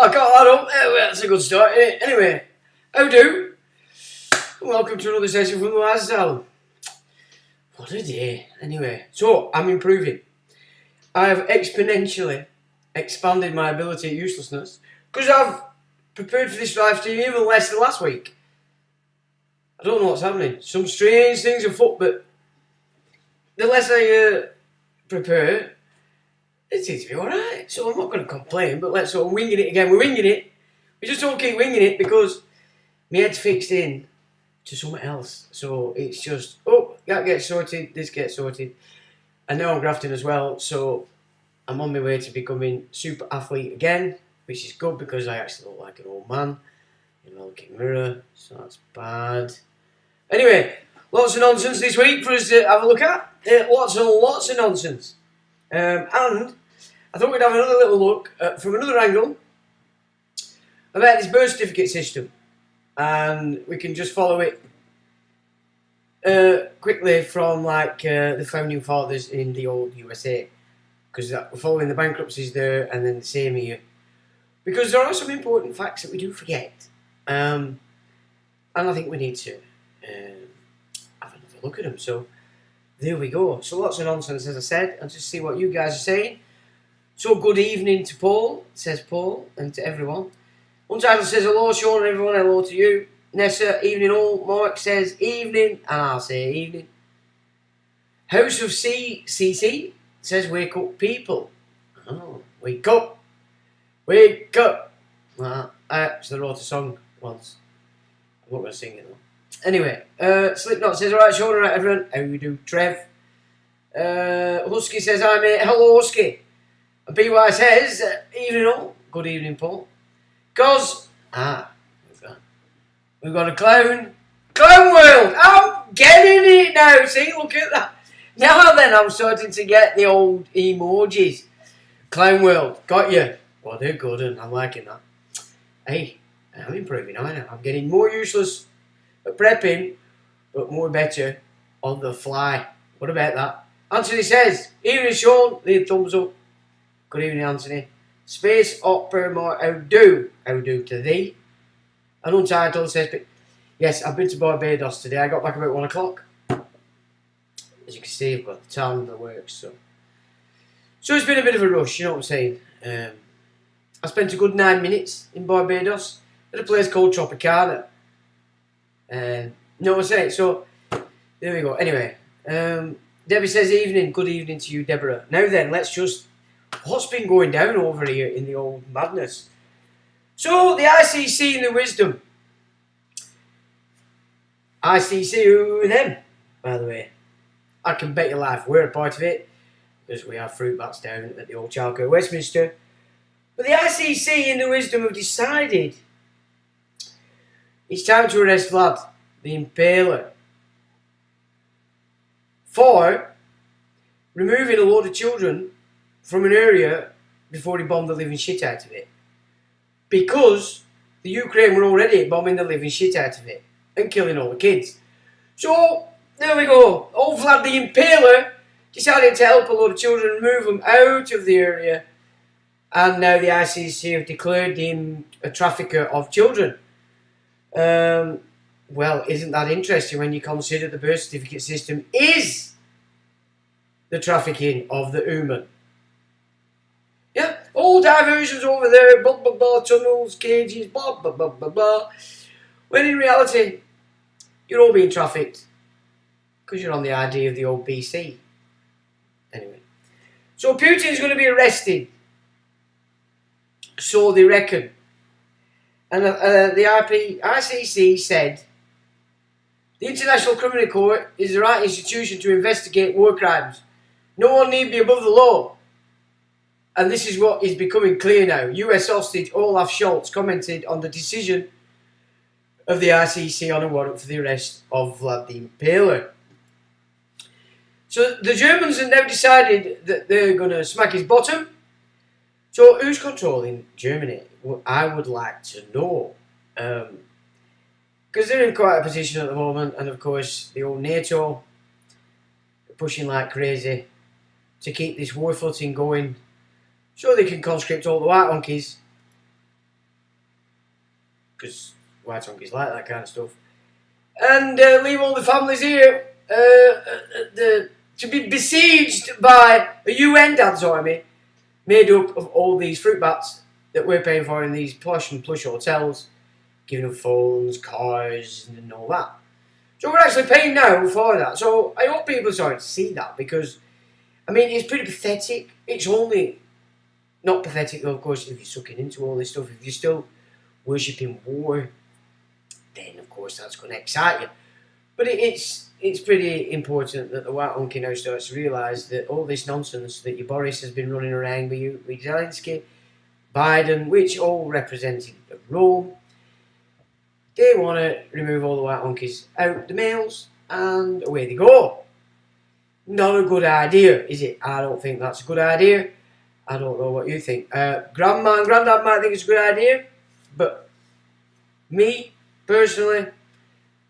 I got that up. That's a good start, isn't it? Anyway, how do? Welcome to another session from the lifestyle. What a day. Anyway, so I'm improving. I have exponentially expanded my ability at uselessness because I've prepared for this live stream even less than last week. I don't know what's happening. Some strange things afoot, but the less I prepare, it seems to be alright. So I'm not going to complain, but let's sort of winging it again. We're winging it. We just don't keep winging it because my head's fixed in to something else. So it's just, oh, that gets sorted, this gets sorted. And now I'm grafting as well. So I'm on my way to becoming super athlete again, which is good because I actually look like an old man in a looking mirror. So that's bad. Anyway, lots of nonsense this week for us to have a look at. Lots and lots of nonsense. And I thought we'd have another little look from another angle about this birth certificate system. And we can just follow it quickly from like the founding fathers in the old USA. Because we're following the bankruptcies there and then the same here. Because there are some important facts that we do forget. And I think we need to have another look at them. So there we go. So lots of nonsense, as I said. I'll just see what you guys are saying. So good evening to Paul, says Paul, and to everyone. Untitled says hello, Sean, and everyone, hello to you. Nessa, evening all. Mark says evening, and I'll say evening. House of CC says wake up people. Oh, wake up. Wake up. I actually wrote a song once. I'm not going to sing it though. Anyway, Slipknot says, alright Sean, alright everyone. How you do, Trev? Husky says, hi mate. Hello Husky. And BY says, evening all. Good evening Paul. Because, we've got a clown. Clown world! I'm getting it now. See, look at that. Now then, I'm starting to get the old emojis. Clown world. Got you. Well, they're good and I'm liking that. Hey, I'm improving, aren't I? I'm getting more useless at prepping, but more better on the fly. What about that? Anthony says, evening Sean. Leave thumbs up. Good evening, Anthony. Space Opera more how do to thee. And Untitled says, yes, I've been to Barbados today. I got back about 1 o'clock. As you can see, I've got the time that works. So it's been a bit of a rush, you know what I'm saying. I spent a good 9 minutes in Barbados at a place called Tropicana. You know what I'm saying? So there we go. Anyway, Debbie says evening. Good evening to you, Deborah. Now then, let's just. What's been going down over here in the old madness? So, the ICC and the wisdom. ICC, who are them, by the way? I can bet your life we're a part of it, because we have fruit bats down at the old Chalco, Westminster. But the ICC and the wisdom have decided it's time to arrest Vlad, the Impaler, for removing a load of children from an area before he bombed the living shit out of it. Because the Ukraine were already bombing the living shit out of it and killing all the kids. So, there we go. Old Vlad the Impaler decided to help a lot of children and move them out of the area. And now the ICC have declared him a trafficker of children. Well, isn't that interesting when you consider the birth certificate system is the trafficking of the human? Yeah, all diversions over there, blah, blah, blah, tunnels, cages, blah, blah, blah, blah, blah. When in reality, you're all being trafficked because you're on the idea of the old BC. Anyway, so Putin's going to be arrested. So they reckon. And the ICC said, the International Criminal Court is the right institution to investigate war crimes. No one need be above the law. And this is what is becoming clear now. US hostage Olaf Scholz commented on the decision of the ICC on a warrant for the arrest of Vladimir Impaler. So the Germans have now decided that they're going to smack his bottom. So who's controlling Germany? Well, I would like to know. Because they're in quite a position at the moment, and of course the old NATO are pushing like crazy to keep this war footing going so they can conscript all the white honkies. Because white honkies like that kind of stuff. And leave all the families here to be besieged by a UN dad's army made up of all these fruit bats that we're paying for in these posh and plush hotels, giving them phones, cars, and all that. So we're actually paying now for that. So I hope people are starting to see that, because, I mean, it's pretty pathetic. It's only not pathetic, though, of course, if you're sucking into all this stuff. If you're still worshipping war, then, of course, that's going to excite you. But it's pretty important that the white honky now starts to realise that all this nonsense that your Boris has been running around with you, with Zelensky, Biden, which all represented Rome, they want to remove all the white honkies out the males, and away they go. Not a good idea, is it? I don't think that's a good idea. I don't know what you think. Grandma and Granddad might think it's a good idea, but me, personally,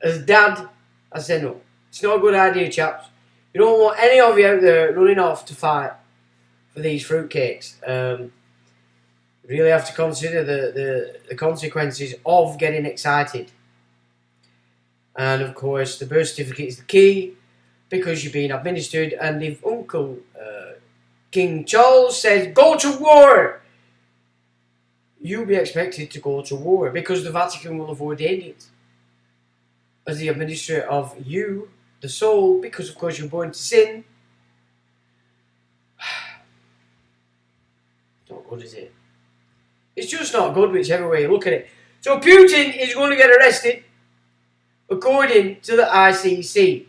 as Dad, I say no. It's not a good idea, chaps. You don't want any of you out there running off to fight for these fruitcakes. You really have to consider the consequences of getting excited. And of course, the birth certificate is the key, because you're being administered. And if Uncle King Charles says, go to war, you'll be expected to go to war, because the Vatican will have ordained it as the administrator of you, the soul, because of course you're born to sin. Not good, is it? It's just not good, whichever way you look at it. So Putin is going to get arrested, according to the ICC.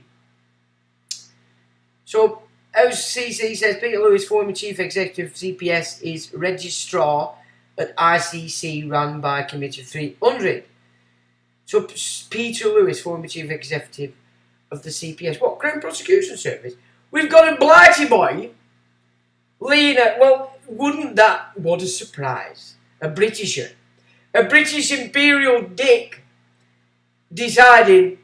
So, as CC says, Peter Lewis, former chief executive of CPS, is registrar at ICC, run by Committee of 300. So Peter Lewis, former chief executive of the CPS, what, Crown Prosecution Service? We've got a blighty boy, Lena. Well, wouldn't that, what a surprise. A Britisher, a British imperial dick, deciding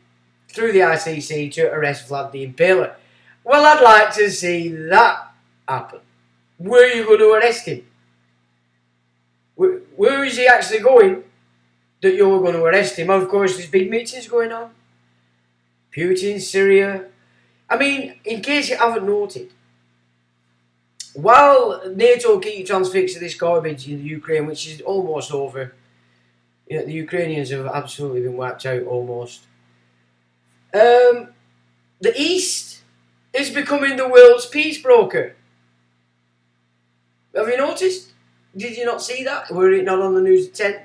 through the ICC to arrest Vlad the Impaler. Well, I'd like to see that happen. Where are you going to arrest him? Where is he actually going that you're going to arrest him? Of course, there's big meetings going on. Putin, Syria. I mean, in case you haven't noted, while NATO keep transfixing this garbage in the Ukraine, which is almost over, you know, the Ukrainians have absolutely been wiped out almost. The East is becoming the world's peace broker. Have you noticed? Did you not see that? Were it not on the news at 10?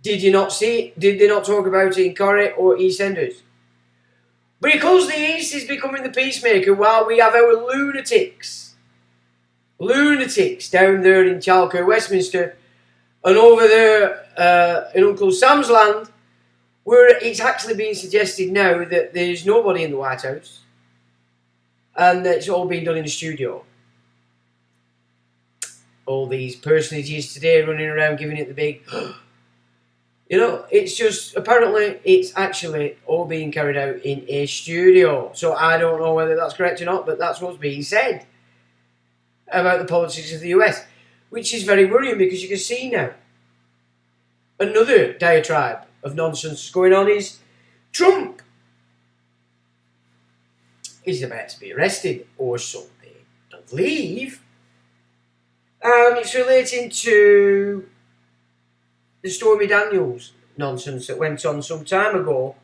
Did you not see it? Did they not talk about it in Corrie or EastEnders? Because the East is becoming the peacemaker, while we have our lunatics down there in Chalker, Westminster, and over there in Uncle Sam's land, where it's actually being suggested now that there's nobody in the White House, and that it's all being done in the studio. All these personages today running around giving it the big, you know, it's just, apparently it's actually all being carried out in a studio. So I don't know whether that's correct or not, but that's what's being said about the politics of the US, which is very worrying, because you can see now another diatribe of nonsense going on is Trump is about to be arrested or something, I believe. And it's relating to the Stormy Daniels nonsense that went on some time ago,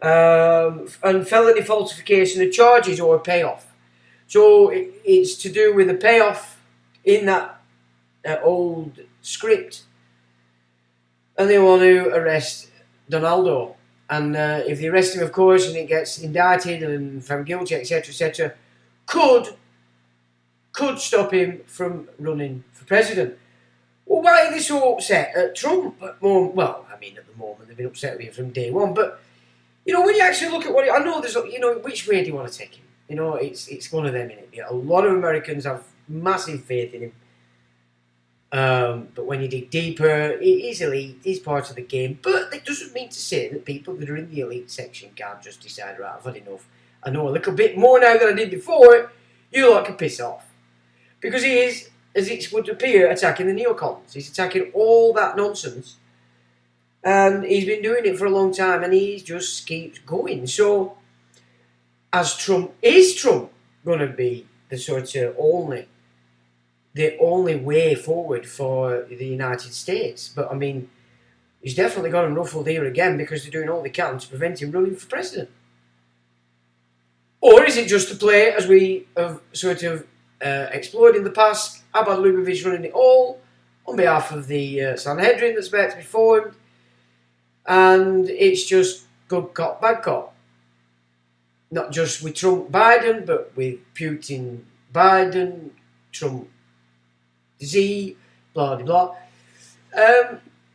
and felony falsification of charges or a payoff. So it's to do with a payoff in that old script and they want to arrest Donaldo. And if they arrest him, of course, and he gets indicted and found guilty, etc., could stop him from running for president. Well, why are they so upset at Trump? Well, I mean, at the moment, they've been upset with him from day one. But, when you actually look at what... I know there's... which way do you want to take him? It's one of them, innit? A lot of Americans have massive faith in him. But when you dig deeper, he's elite, he's part of the game. But it doesn't mean to say that people that are in the elite section can't just decide, right, I've had enough. I know a little bit more now than I did before. You lot can piss off. Because he is, as it would appear, attacking the neocons. He's attacking all that nonsense. And he's been doing it for a long time, and he just keeps going. So, is Trump going to be the sort of the only way forward for the United States? But, I mean, he's definitely got him ruffled here again because they're doing all they can to prevent him running for president. Or is it just a play, as we have sort of explored in the past? Abad Lubavitch running it all on behalf of the Sanhedrin that's about to be formed, and it's just good cop, bad cop. Not just with Trump Biden, but with Putin Biden, Trump Z, blah blah blah.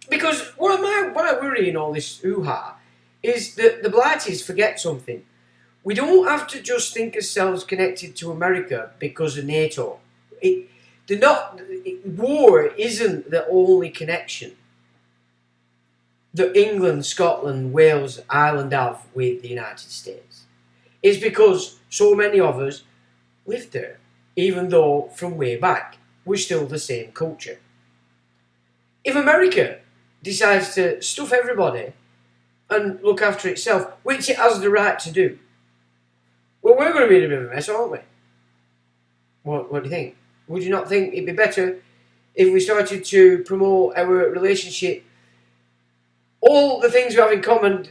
Because what I worry in all this hoo-ha is that the blighties forget something. We don't have to just think ourselves connected to America because of NATO. War isn't the only connection that England, Scotland, Wales, Ireland have with the United States. It's because so many of us lived there, even though from way back we're still the same culture. If America decides to stuff everybody and look after itself, which it has the right to do, well, we're going to be in a bit of a mess, aren't we? What do you think? Would you not think it'd be better if we started to promote our relationship, all the things we have in common,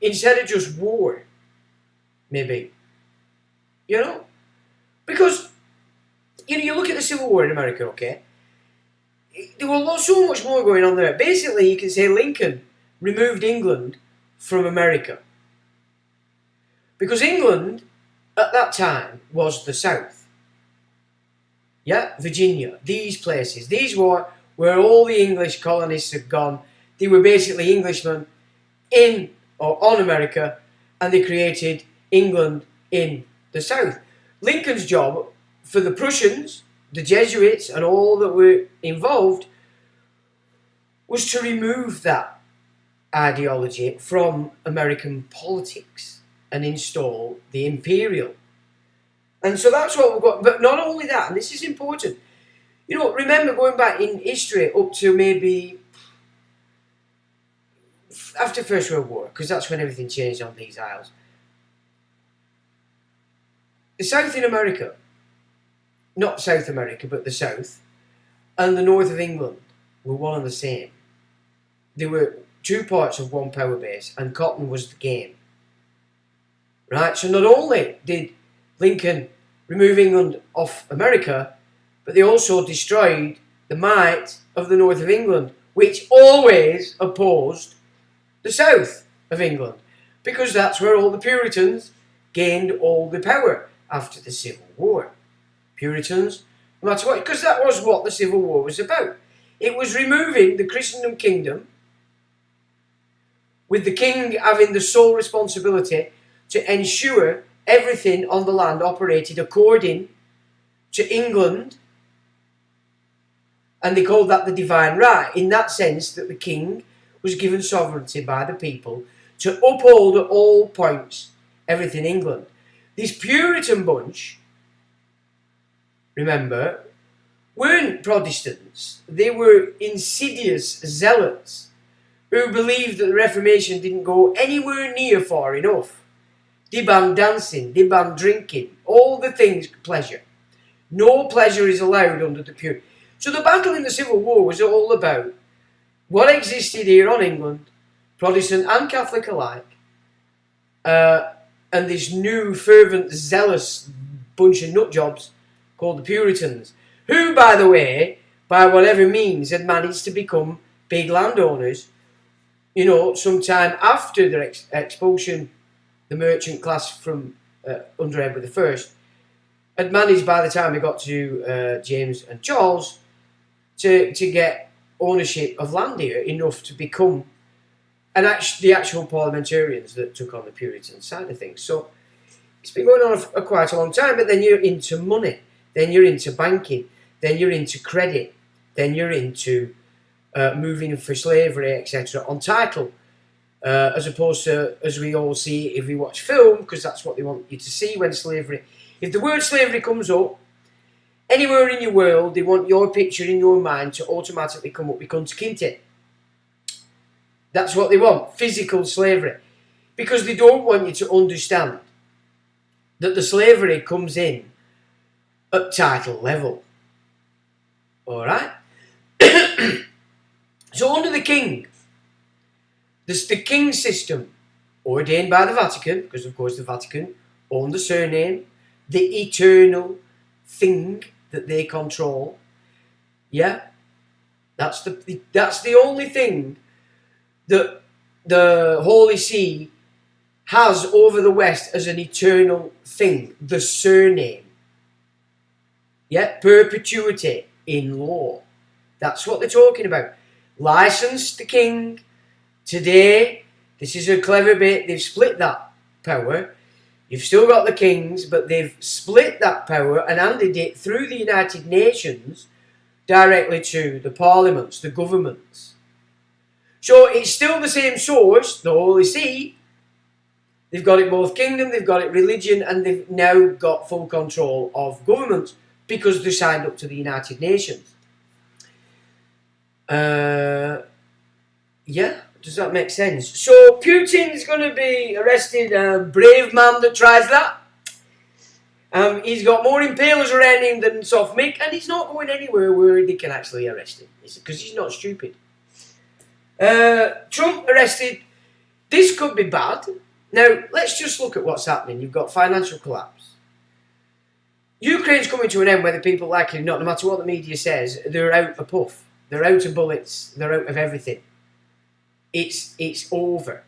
instead of just war? Maybe. Because, you look at the Civil War in America, okay? There was so much more going on there. Basically, you can say Lincoln removed England from America. Because England, at that time, was the South. Yeah, Virginia, these places. These were where all the English colonists had gone. They were basically Englishmen in or on America, and they created England in the South. Lincoln's job for the Prussians, the Jesuits, and all that were involved was to remove that ideology from American politics and install the imperial. And so that's what we've got. But not only that, and this is important, remember going back in history up to maybe after First World War, because that's when everything changed on these isles. The South in America, not South America, but the South, and the North of England were one and the same. They were two parts of one power base, and cotton was the game. Right? So not only did Lincoln remove England off America, but they also destroyed the might of the North of England, which always opposed the South of England, because that's where all the Puritans gained all the power after the Civil War. Puritans, no matter what, because that was what the Civil War was about. It was removing the Christendom kingdom, with the king having the sole responsibility to ensure everything on the land operated according to England, and they called that the divine right, in that sense that the king was given sovereignty by the people to uphold at all points everything England. This Puritan bunch, remember, weren't Protestants. They were insidious zealots who believed that the Reformation didn't go anywhere near far enough. They banned dancing, they banned drinking, all the things pleasure. No pleasure is allowed under the Puritans. So the battle in the Civil War was all about what existed here on England, Protestant and Catholic alike, and this new fervent, zealous bunch of nutjobs called the Puritans, who, by the way, by whatever means, had managed to become big landowners you know, sometime after their expulsion, the merchant class from under Edward I had managed, by the time he got to James and Charles, to get ownership of land here enough to become the actual parliamentarians that took on the Puritan side of things. So it's been going on for quite a long time, but then you're into money, then you're into banking, then you're into credit, then you're into moving for slavery, etc. on title, as opposed to, as we all see if we watch film, because that's what they want you to see when slavery... If the word slavery comes up, anywhere in your world, they want your picture in your mind to automatically come up with Kunta Kinte. That's what they want, physical slavery. Because they don't want you to understand that the slavery comes in at title level. Alright? So under the king, there's the king system, ordained by the Vatican, because of course the Vatican own the surname, the eternal thing that they control. Yeah? That's the only thing that the Holy See has over the West as an eternal thing, the surname. Yeah, perpetuity in law. That's what they're talking about. License the king. Today, this is a clever bit, they've split that power. You've still got the kings, but they've split that power and handed it through the United Nations directly to the parliaments, the governments. So it's still the same source, the Holy See. They've got it both kingdom, they've got it religion, and they've now got full control of governments because they're signed up to the United Nations. Yeah, does that make sense? So Putin's going to be arrested, a brave man that tries that. He's got more impalers around him than Soft Mick, and he's not going anywhere where they can actually arrest him, because he's not stupid. Trump arrested. This could be bad. Now, let's just look at what's happening. You've got financial collapse. Ukraine's coming to an end, whether people like it or not, no matter what the media says. They're out of puff. They're out of bullets. They're out of everything. It's over.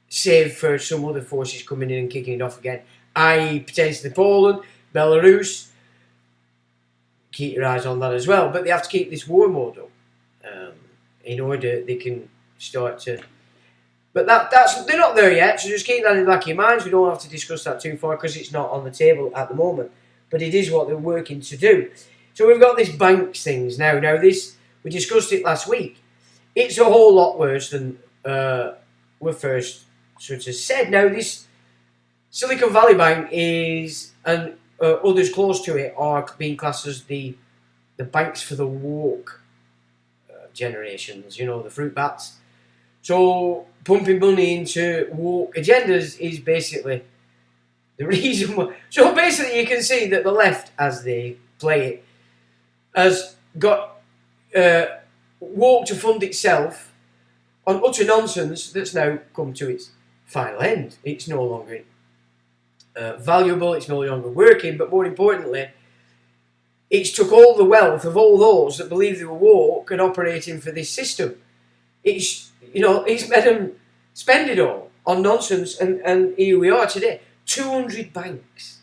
Save for some other forces coming in and kicking it off again. I.e. potentially Poland, Belarus. Keep your eyes on that as well. But they have to keep this war mode up. In order they can start to... But they're not there yet, so just keep that in the back of your minds. We don't have to discuss that too far because it's not on the table at the moment. But it is what they're working to do. So we've got this banks things now. Now this, we discussed it last week. It's a whole lot worse than we first sort of said. Now this Silicon Valley Bank is, and others close to it are being classed as the banks for the woke generations, you know, the fruit bats. So pumping money into woke agendas is basically the reason why. So basically you can see that the left, as they play it, has got woke to fund itself on utter nonsense that's now come to its final end. It's no longer valuable, it's no longer working, but more importantly, it's took all the wealth of all those that believe they were woke and operating for this system. It's, you know, it's made them spend it all on nonsense, and here we are today. 200 banks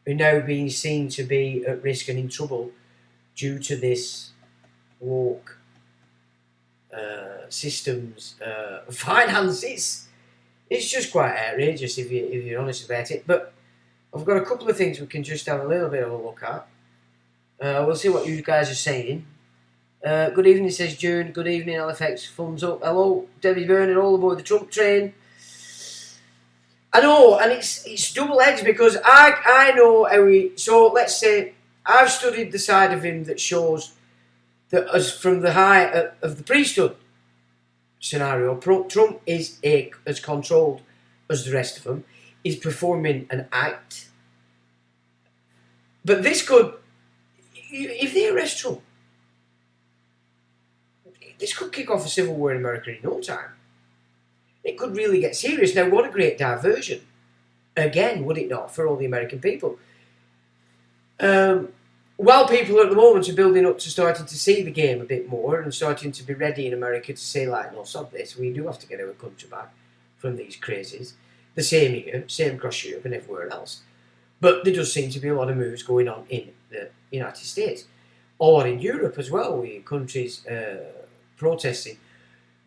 are now being seen to be at risk and in trouble due to this woke systems finance. It's just quite outrageous if you're honest about it. But I've got a couple of things we can just have a little bit of a look at. We'll see what you guys are saying. Good evening, says June. Good evening, Halifax. Thumbs up. Hello, Debbie Byrne, all aboard the Trump train. I know, and it's double-edged because I know how he... So, let's say, I've studied the side of him that shows that as from the high of the priesthood scenario, Trump is as controlled as the rest of them. He's performing an act. But this could... If they arrest Trump, this could kick off a civil war in America in no time. It could really get serious. Now, what a great diversion. Again, would it not, for all the American people? while people at the moment are building up to starting to see the game a bit more and starting to be ready in America to say, like, no, stop this, we do have to get our country back from these crazies. The same here, same across Europe and everywhere else. But there does seem to be a lot of moves going on in the United States, or in Europe as well, with countries protesting,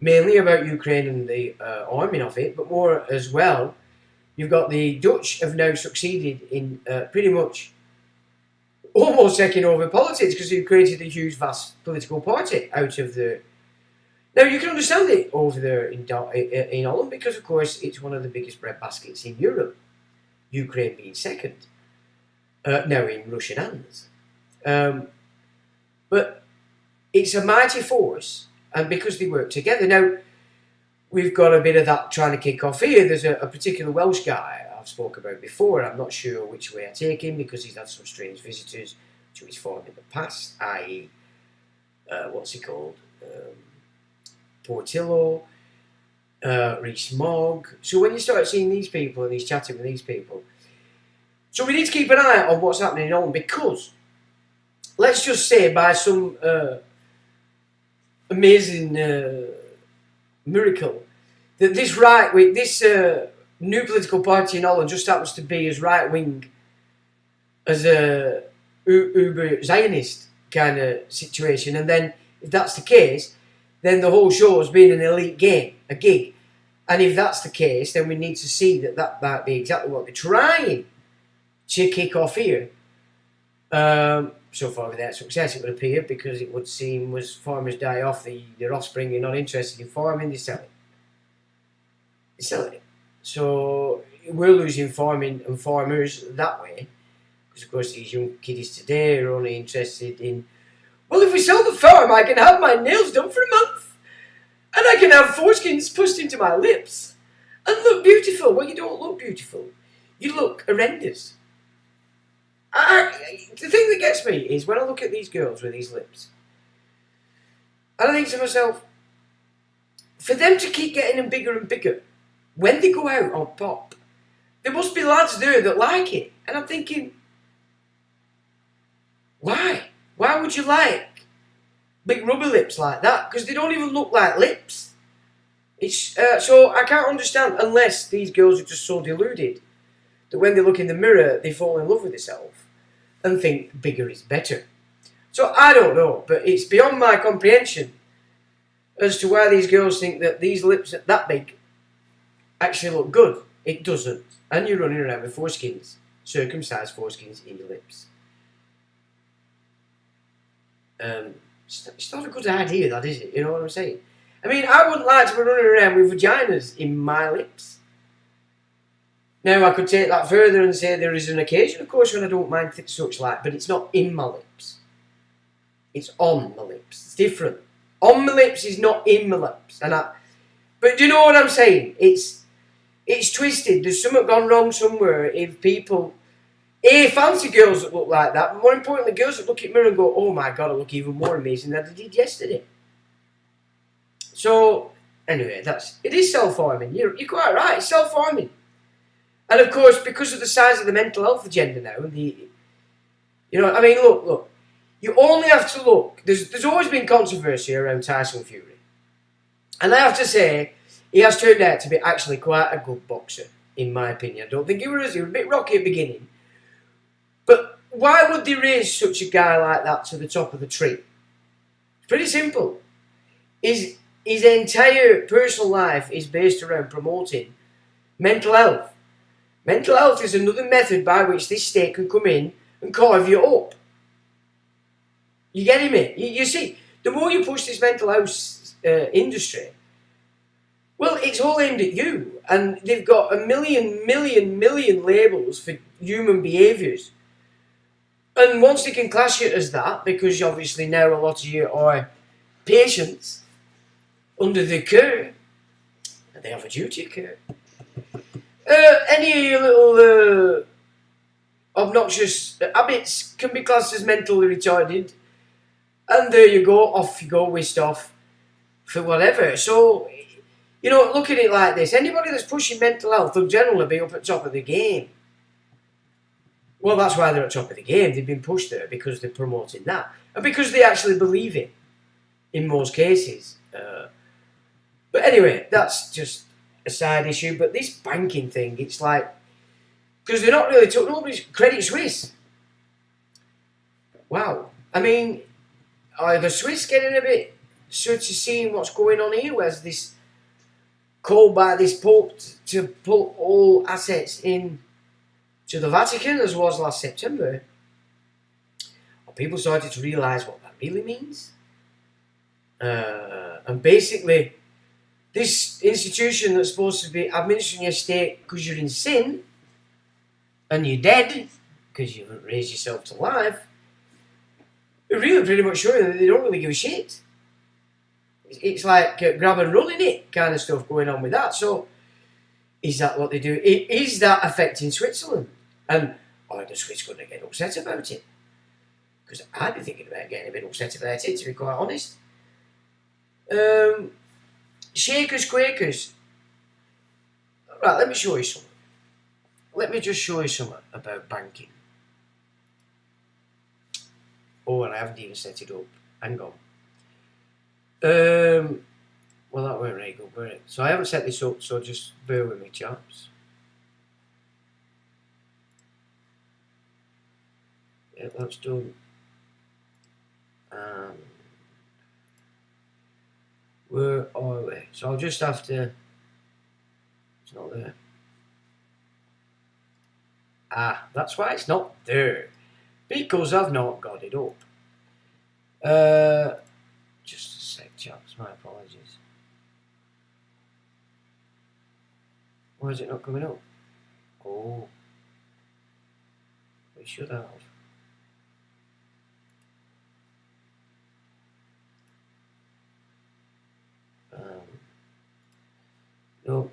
mainly about Ukraine and the arming of it, but more as well, you've got the Dutch have now succeeded in pretty much almost taking over politics because they've created a huge, vast political party out of the... Now, you can understand it over there in Holland because, of course, it's one of the biggest bread baskets in Europe, Ukraine being second, now in Russian hands. But it's a mighty force, and because they work together. Now, we've got a bit of that trying to kick off here. There's a particular Welsh guy I've spoke about before. I'm not sure which way I take him because he's had some strange visitors to his farm in the past, i.e., what's he called? Portillo, Rees-Mogg. So when you start seeing these people and he's chatting with these people, so we need to keep an eye on what's happening in Holland because, let's just say, by some amazing miracle, that this new political party in Holland just happens to be as right wing as a uber Zionist kind of situation, and then if that's the case, then the whole show has been an elite game, a gig, and if that's the case, then we need to see that might be exactly what they're trying to kick off here. So far without success, it would appear, because it would seem as farmers die off, their offspring are not interested in farming, they sell it. They sell it. So we're losing farming and farmers that way, because of course these young kiddies today are only interested in, well, if we sell the farm, I can have my nails done for a month, and I can have foreskins pushed into my lips, and look beautiful. Well, you don't look beautiful. You look horrendous. The thing that gets me is when I look at these girls with these lips, and I think to myself, for them to keep getting them bigger and bigger, when they go out on pop, there must be lads there that like it. And I'm thinking, why? Why would you like big rubber lips like that? Because they don't even look like lips. It's so I can't understand, unless these girls are just so deluded that when they look in the mirror, they fall in love with themselves and think bigger is better. So I don't know, but it's beyond my comprehension as to why these girls think that these lips that big actually look good. It doesn't. And you're running around with foreskins, circumcised foreskins in your lips. It's not a good idea, that, is it? You know what I'm saying? I mean, I wouldn't like to be running around with vaginas in my lips. Now, I could take that further and say there is an occasion, of course, when I don't mind such like, but it's not in my lips. It's on my lips. It's different. On my lips is not in my lips. But do you know what I'm saying? It's twisted. There's something gone wrong somewhere if people fancy girls that look like that, but more importantly, girls that look at mirror and go, oh my God, I look even more amazing than I did yesterday. So, anyway, it is self-harming. You're quite right, it's self-harming. And of course, because of the size of the mental health agenda now, look, you only have to look. There's always been controversy around Tyson Fury. And I have to say, he has turned out to be actually quite a good boxer, in my opinion. I don't think he was a bit rocky at the beginning. But why would they raise such a guy like that to the top of the tree? It's pretty simple. His entire personal life is based around promoting mental health. Mental health is another method by which this state can come in and carve you up. You getting me? You see, the more you push this mental health industry, well, it's all aimed at you. And they've got a million labels for human behaviours. And once they can class you as that, because obviously now a lot of you are patients under the care, and they have a duty of care. Any little obnoxious habits can be classed as mentally retarded, and there you go, off you go, whisked off for whatever. So, look at it like this: anybody that's pushing mental health will generally be up at top of the game. Well, that's why they're at top of the game. They've been pushed there because they're promoting that. And because they actually believe it, in most cases. But anyway, that's just a side issue. But this banking thing, it's like... Because they're not really... Nobody's... Credit Suisse. Wow. I mean, are the Swiss getting a bit... sort of seeing what's going on here? Where's this call by this Pope to pull all assets in to the Vatican, as was last September? Well, people started to realise what that really means. And basically, this institution that's supposed to be administering your state because you're in sin and you're dead because you haven't raised yourself to life, they're really pretty much showing that they don't really give a shit. It's like grab and run in it kind of stuff going on with that. So, is that what they do? Is that affecting Switzerland? And are the Swiss going to get upset about it? Because I'd be thinking about getting a bit upset about it, to be quite honest. Shakers, Quakers. Right, let me show you something. Let me just show you something about banking. Oh, and I haven't even set it up. Hang on. Well, that weren't very good, were it? So I haven't set this up, so just bear with me, chaps. Yeah, that's done. Where are we? So I'll just have to... It's not there. Ah, that's why it's not there. Because I've not got it up. Just a sec, chaps. My apologies. Why is it not coming up? Oh. We should have. No.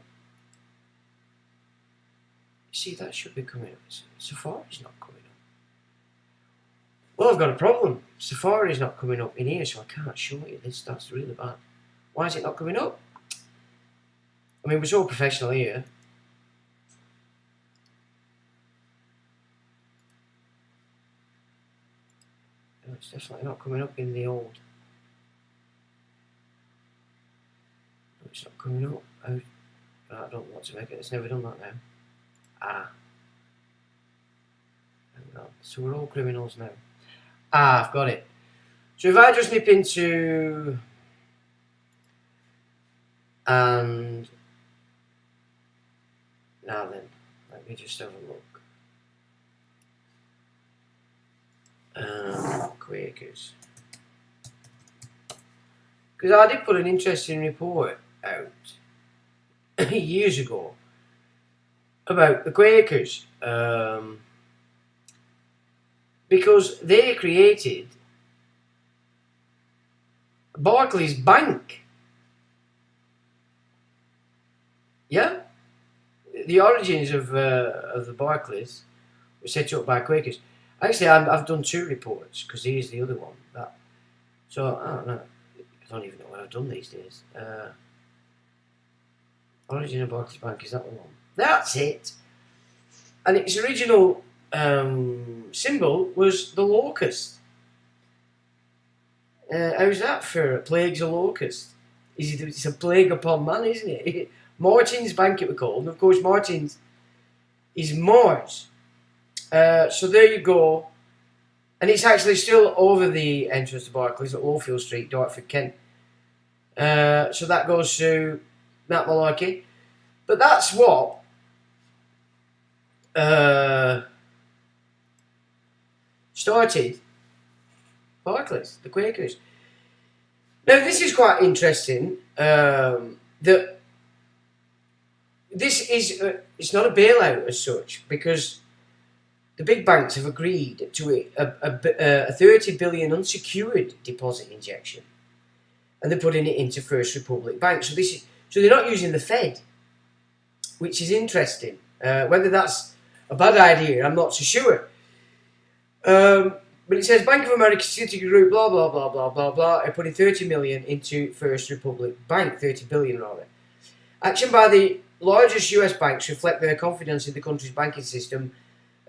See, that should be coming up. Safari's not coming up. Well, I've got a problem. Safari's not coming up in here, so I can't show you this. That's really bad. Why is it not coming up? I mean, we're so professional here. No, it's definitely not coming up in the old. No, it's not coming up. I don't know what to make it. It's never done that now. Ah. Hang on. So we're all criminals now. Ah, I've got it. So if I just nip into... And... Now then, let me just have a look. Quakers. Because I did put an interesting report out years ago about the Quakers, because they created Barclays Bank. Yeah, the origins of the Barclays were set up by Quakers. Actually, I've done 2 reports because here's the other one. So I don't know. I don't even know what I've done these days. Origin of Barclays Bank, is that the one? That's it. And its original symbol was the locust. How's that for a plague's a locust? It's a plague upon man, isn't it? Martin's Bank it was called. And of course, Martin's is Mars. So there you go. And it's actually still over the entrance to Barclays at Lowfield Street, Dartford, Kent. So that goes through that malarkey. But that's what started Barclays, the Quakers. Now this is quite interesting. That this is it's not a bailout as such, because the big banks have agreed to a 30 billion unsecured deposit injection, and they're putting it into First Republic Bank. So they're not using the Fed, which is interesting. Whether that's a bad idea, I'm not so sure. But it says Bank of America, Citigroup, blah blah blah blah blah blah, are putting 30 million into First Republic Bank, 30 billion rather. Action by the largest US banks reflect their confidence in the country's banking system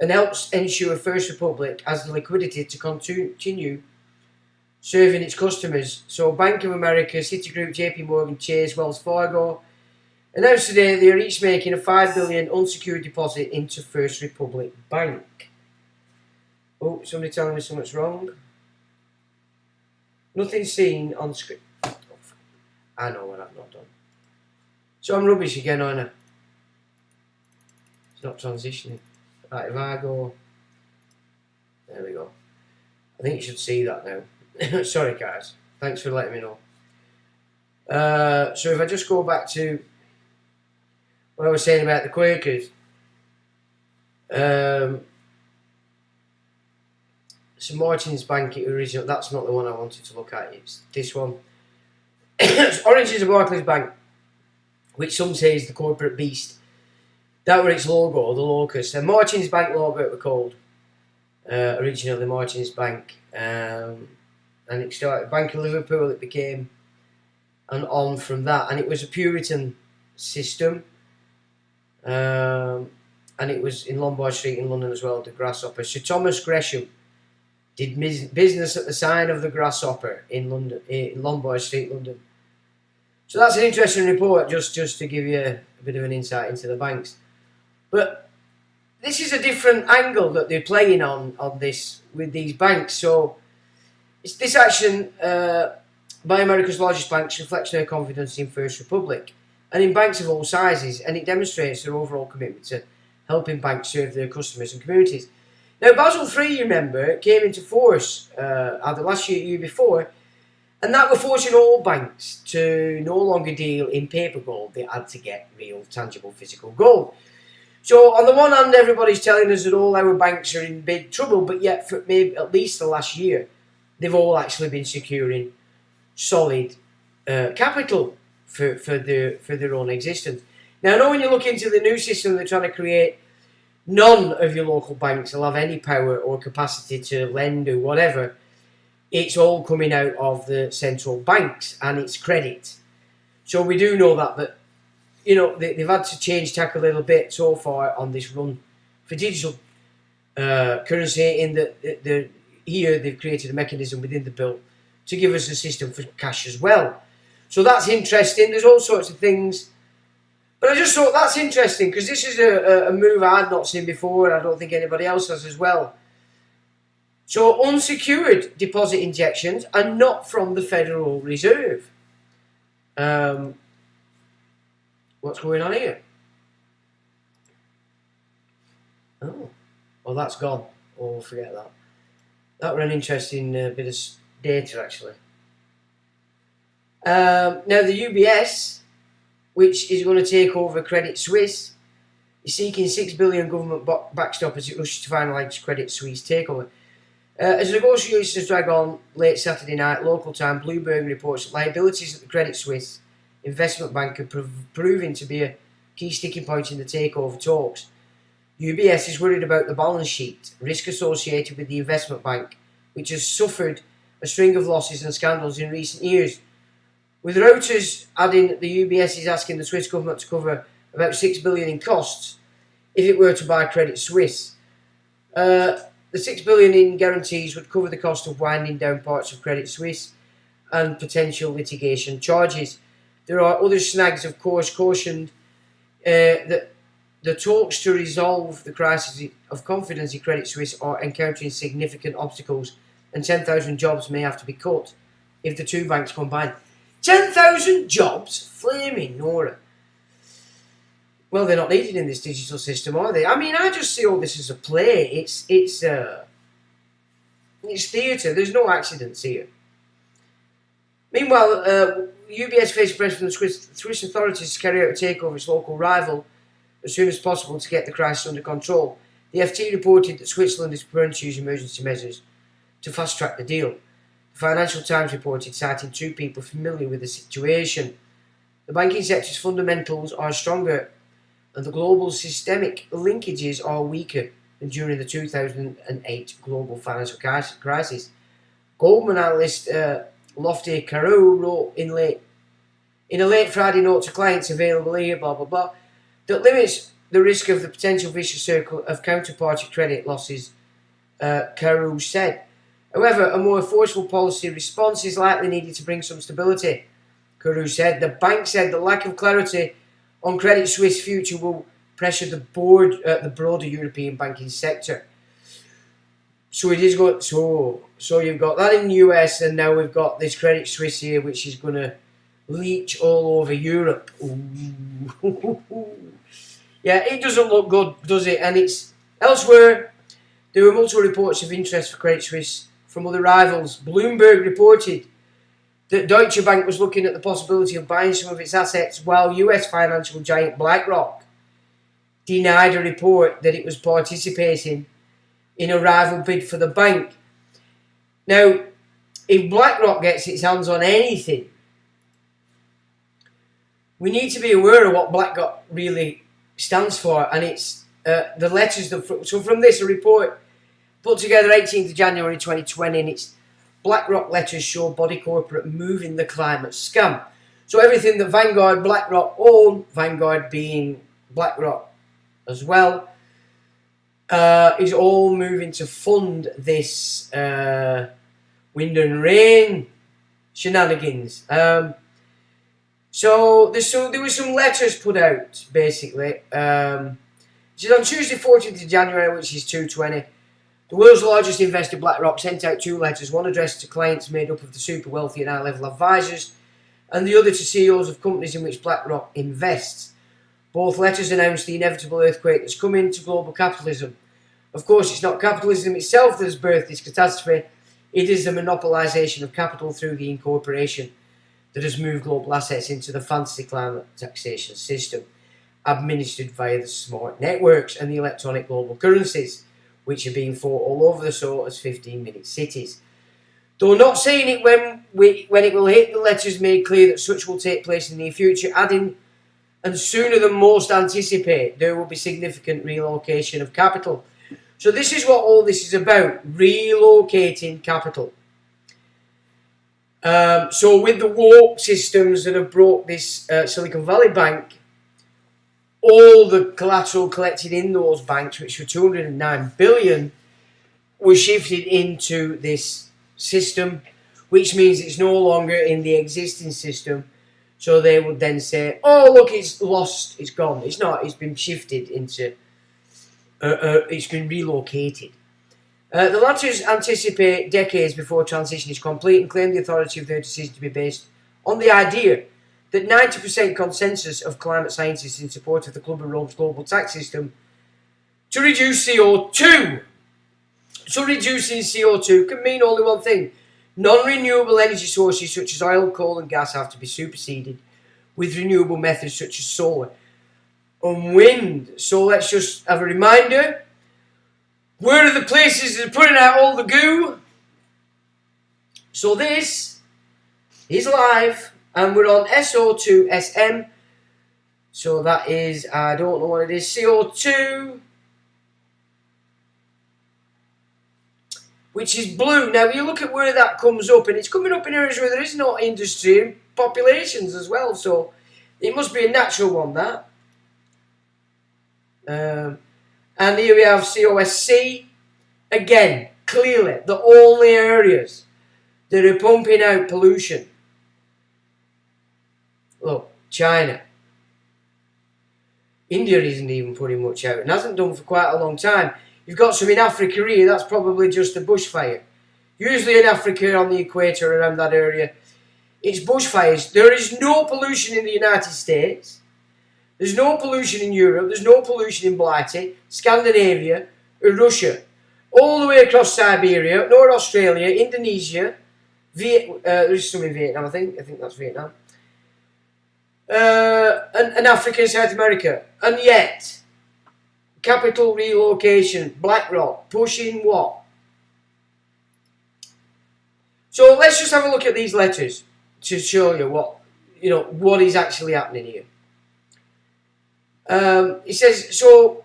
and helps ensure First Republic has the liquidity to continue serving its customers. So Bank of America, Citigroup, JP Morgan, Chase, Wells Fargo announced today they are each making a $5 billion unsecured deposit into First Republic Bank. Oh, somebody telling me something's wrong. Nothing seen on screen. Oh, I know what I've not done. So I'm rubbish again, aren't I? It's not transitioning. Right, if I go... There we go. I think you should see that now. Sorry guys, thanks for letting me know. So if I just go back to what I was saying about the Quakers. St Martin's Bank original, that's not the one I wanted to look at, it's this one. Origins of Barclays Bank, which some say is the corporate beast. That were its logo, the locus. And Martin's Bank logo it were called. Originally Martin's Bank. And it started Bank of Liverpool, it became, and on from that. And it was a Puritan system. And it was in Lombard Street in London as well, the Grasshopper. Sir Thomas Gresham did business at the sign of the Grasshopper in London, in Lombard Street, London. So that's an interesting report, just to give you a bit of an insight into the banks. But this is a different angle that they're playing on this with these banks. So it's this action by America's largest banks reflects their confidence in First Republic and in banks of all sizes, and it demonstrates their overall commitment to helping banks serve their customers and communities. Now, Basel III, you remember, came into force either last year or year before, and that were forcing all banks to no longer deal in paper gold. They had to get real, tangible, physical gold. So, on the one hand, everybody's telling us that all our banks are in big trouble, but yet, for maybe at least the last year, they've all actually been securing solid capital for their own existence. Now, I know when you look into the new system they're trying to create, none of your local banks will have any power or capacity to lend or whatever. It's all coming out of the central banks and it's credit. So we do know that, but you know they've had to change tack a little bit so far on this run for digital currency. In that here they've created a mechanism within the bill to give us a system for cash as well. So that's interesting. There's all sorts of things. But I just thought that's interesting because this is a move I had not seen before, and I don't think anybody else has as well. So unsecured deposit injections are not from the Federal Reserve. What's going on here? Oh, well that's gone. Oh, forget that. That was an interesting bit of data actually. Now the UBS, which is going to take over Credit Suisse, is seeking $6 billion government backstop as it rushes to finalise Credit Suisse takeover. As negotiations drag on late Saturday night local time, Bloomberg reports that liabilities at the Credit Suisse investment bank are proving to be a key sticking point in the takeover talks. UBS is worried about the balance sheet risk associated with the investment bank, which has suffered a string of losses and scandals in recent years. With Reuters adding that the UBS is asking the Swiss government to cover about $6 billion in costs if it were to buy Credit Suisse. The $6 billion in guarantees would cover the cost of winding down parts of Credit Suisse and potential litigation charges. There are other snags, of course, cautioned that the talks to resolve the crisis of confidence in Credit Suisse are encountering significant obstacles, and 10,000 jobs may have to be cut if the two banks combine. 10,000 jobs? Flaming Nora. Well, they're not needed in this digital system, are they? I mean, I just see all this as a play. It's theatre. There's no accidents here. Meanwhile, UBS faces pressure from the Swiss authorities to carry out a takeover of its local rival as soon as possible to get the crisis under control. The FT reported that Switzerland is preparing to use emergency measures to fast-track the deal. The Financial Times reported, citing two people familiar with the situation. The banking sector's fundamentals are stronger and the global systemic linkages are weaker than during the 2008 global financial crisis. Goldman analyst Lofty Caro wrote in a late Friday note to clients available here, blah blah blah, that limits the risk of the potential vicious circle of counterparty credit losses, Carew said. However, a more forceful policy response is likely needed to bring some stability, Carew said. The bank said the lack of clarity on Credit Suisse future will pressure the broader European banking sector. So it is going. So you've got that in the US, and now we've got this Credit Suisse here, which is going to leech all over Europe. Ooh. Yeah, it doesn't look good, does it? And it's elsewhere. There were multiple reports of interest for Credit Suisse from other rivals. Bloomberg reported that Deutsche Bank was looking at the possibility of buying some of its assets, while US financial giant BlackRock denied a report that it was participating in a rival bid for the bank. Now, if BlackRock gets its hands on anything, we need to be aware of what BlackRock really stands for, and it's the letters. So from this, a report put together 18th of January 2020, and it's BlackRock letters show body corporate moving the climate scam. So everything that Vanguard, BlackRock own, Vanguard being BlackRock as well, is all moving to fund this wind and rain shenanigans. So there were some letters put out, basically. Which is on Tuesday, 14th of January, which is 2:20. The world's largest investor, BlackRock, sent out two letters, one addressed to clients made up of the super wealthy and high-level advisors, and the other to CEOs of companies in which BlackRock invests. Both letters announced the inevitable earthquake that's come into global capitalism. Of course, it's not capitalism itself that has birthed this catastrophe. It is the monopolisation of capital through the incorporation that has moved global assets into the fantasy climate taxation system, administered via the smart networks and the electronic global currencies, which are being fought all over the so as 15-minute cities. Though not saying it when it will hit, the letters made clear that such will take place in the near future, adding, and sooner than most anticipate, there will be significant relocation of capital. So this is what all this is about, relocating capital. So with the warp systems that have brought this Silicon Valley Bank, all the collateral collected in those banks, which were 209 billion, was shifted into this system, which means it's no longer in the existing system. So they would then say, oh, look, it's lost, it's gone. It's not, it's been shifted into, it's been relocated. The letters anticipate decades before transition is complete and claim the authority of their decision to be based on the idea that 90% consensus of climate scientists in support of the Club of Rome's global tax system to reduce CO2. So reducing CO2 can mean only one thing. Non-renewable energy sources such as oil, coal and gas have to be superseded with renewable methods such as solar and wind. So let's just have a reminder. Where are the places that are putting out all the goo? So this is live, and we're on SO2SM. So that is, I don't know what it is, CO2, which is blue. Now you look at where that comes up, and it's coming up in areas where there is no industry and populations as well. So it must be a natural one, that. And here we have COSC. Again, clearly, the only areas that are pumping out pollution. Look, China. India isn't even putting much out and hasn't done for quite a long time. You've got some in Africa here, that's probably just a bushfire. Usually in Africa, on the equator, around that area, it's bushfires. There is no pollution in the United States. There's no pollution in Europe. There's no pollution in Blighty, Scandinavia, or Russia. All the way across Siberia, North Australia, Indonesia, there is some in Vietnam, I think that's Vietnam. And Africa and South America. And yet, capital relocation, BlackRock, pushing what? So let's just have a look at these letters to show you what is actually happening here. It says, so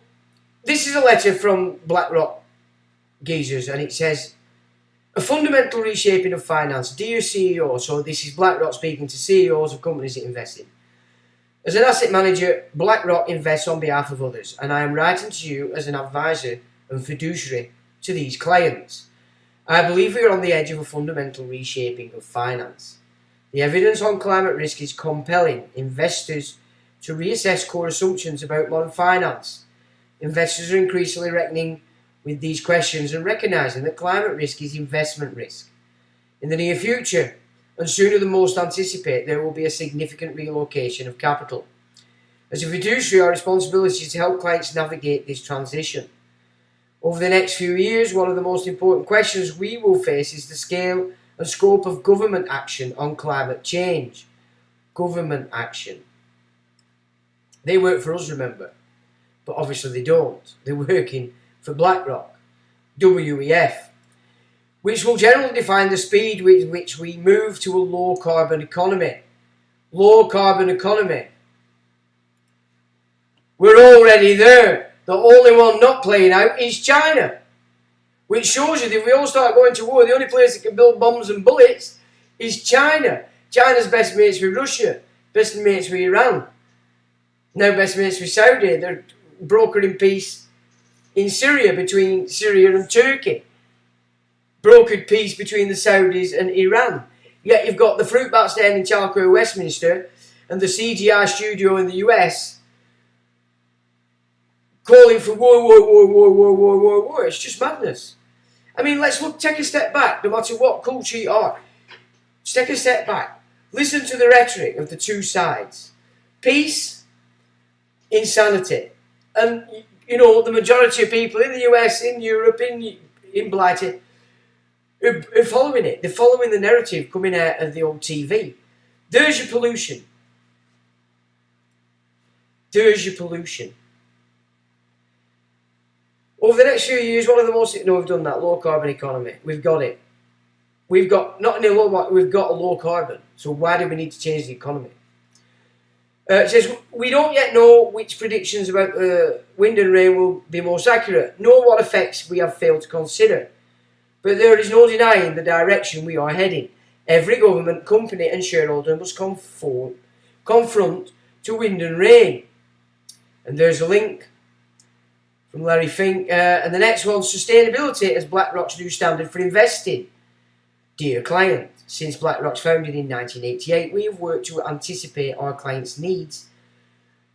this is a letter from BlackRock geezers, and it says, a fundamental reshaping of finance. Dear CEO, so this is BlackRock speaking to CEOs of companies it invests in. As an asset manager, BlackRock invests on behalf of others, and I am writing to you as an advisor and fiduciary to these clients. I believe we are on the edge of a fundamental reshaping of finance. The evidence on climate risk is compelling investors to reassess core assumptions about modern finance. Investors are increasingly reckoning with these questions and recognizing that climate risk is investment risk. In the near future, and sooner than most anticipate, there will be a significant relocation of capital. As a fiduciary, our responsibility is to help clients navigate this transition. Over the next few years, one of the most important questions we will face is the scale and scope of government action on climate change. Government action. They work for us, remember, but obviously they don't. They're working for BlackRock, WEF, which will generally define the speed with which we move to a low carbon economy. Low carbon economy. We're already there. The only one not playing out is China. Which shows you that if we all start going to war, the only place that can build bombs and bullets is China. China's best mates with Russia, best mates with Iran, now best mates with Saudi. They're brokering peace in Syria between Syria and Turkey. Brokered peace between the Saudis and Iran. Yet you've got the fruit bat stand in Chalco, Westminster, and the CGI studio in the US calling for war. It's just madness. I mean, take a step back, no matter what culture you are. Just take a step back. Listen to the rhetoric of the two sides. Peace, insanity. And, the majority of people in the US, in Europe, in Blighty, are following it. They're following the narrative coming out of the old TV. There's your pollution. There's your pollution. Over the next few years, one of the most... No, we've done that. Low carbon economy. We've got it. We've got... Not in a low... We've got a low carbon. So why do we need to change the economy? It says, we don't yet know which predictions about wind and rain will be most accurate, nor what effects we have failed to consider. But there is no denying the direction we are heading. Every government, company and shareholder must confront to wind and rain. And there's a link from Larry Fink. And the next one, sustainability as BlackRock's new standard for investing. Dear client, since BlackRock's founded in 1988, we have worked to anticipate our clients' needs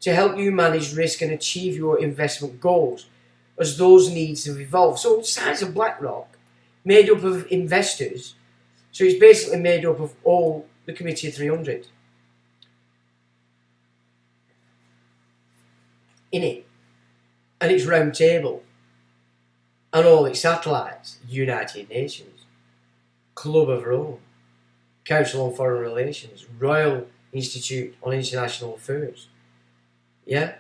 to help you manage risk and achieve your investment goals as those needs have evolved. So the size of BlackRock, made up of investors, so it's basically made up of all the Committee of 300 in it. And its round table and all its satellites, United Nations, Club of Rome, Council on Foreign Relations, Royal Institute on International Affairs. Yeah?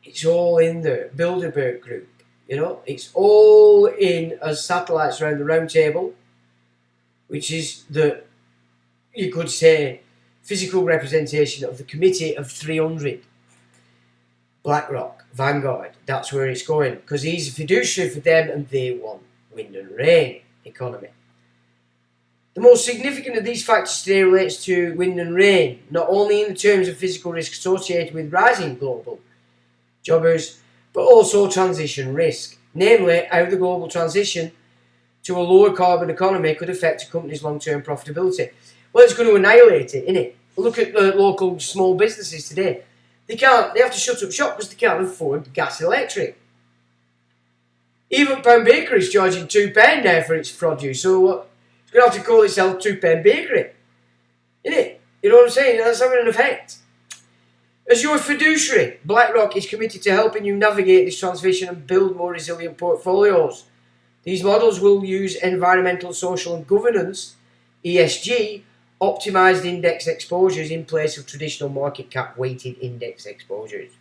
It's all in there. Bilderberg Group, it's all in as satellites around the round table, which is you could say, physical representation of the Committee of 300. BlackRock, Vanguard, that's where it's going, because he's a fiduciary for them and they want wind and rain economy. The most significant of these factors today relates to wind and rain, not only in the terms of physical risk associated with rising global jobbers, but also transition risk, namely how the global transition to a lower carbon economy could affect a company's long-term profitability. Well, it's going to annihilate it, innit? Look at the local small businesses today. They have to shut up shop because they can't afford gas and electric. Even Pound Bakery is charging £2 now for its produce, so it's going to have to call itself £2 Bakery. Innit? You know what I'm saying? That's having an effect. As your fiduciary, BlackRock is committed to helping you navigate this transition and build more resilient portfolios. These models will use environmental, social and governance, ESG, optimized index exposures in place of traditional market cap weighted index exposures.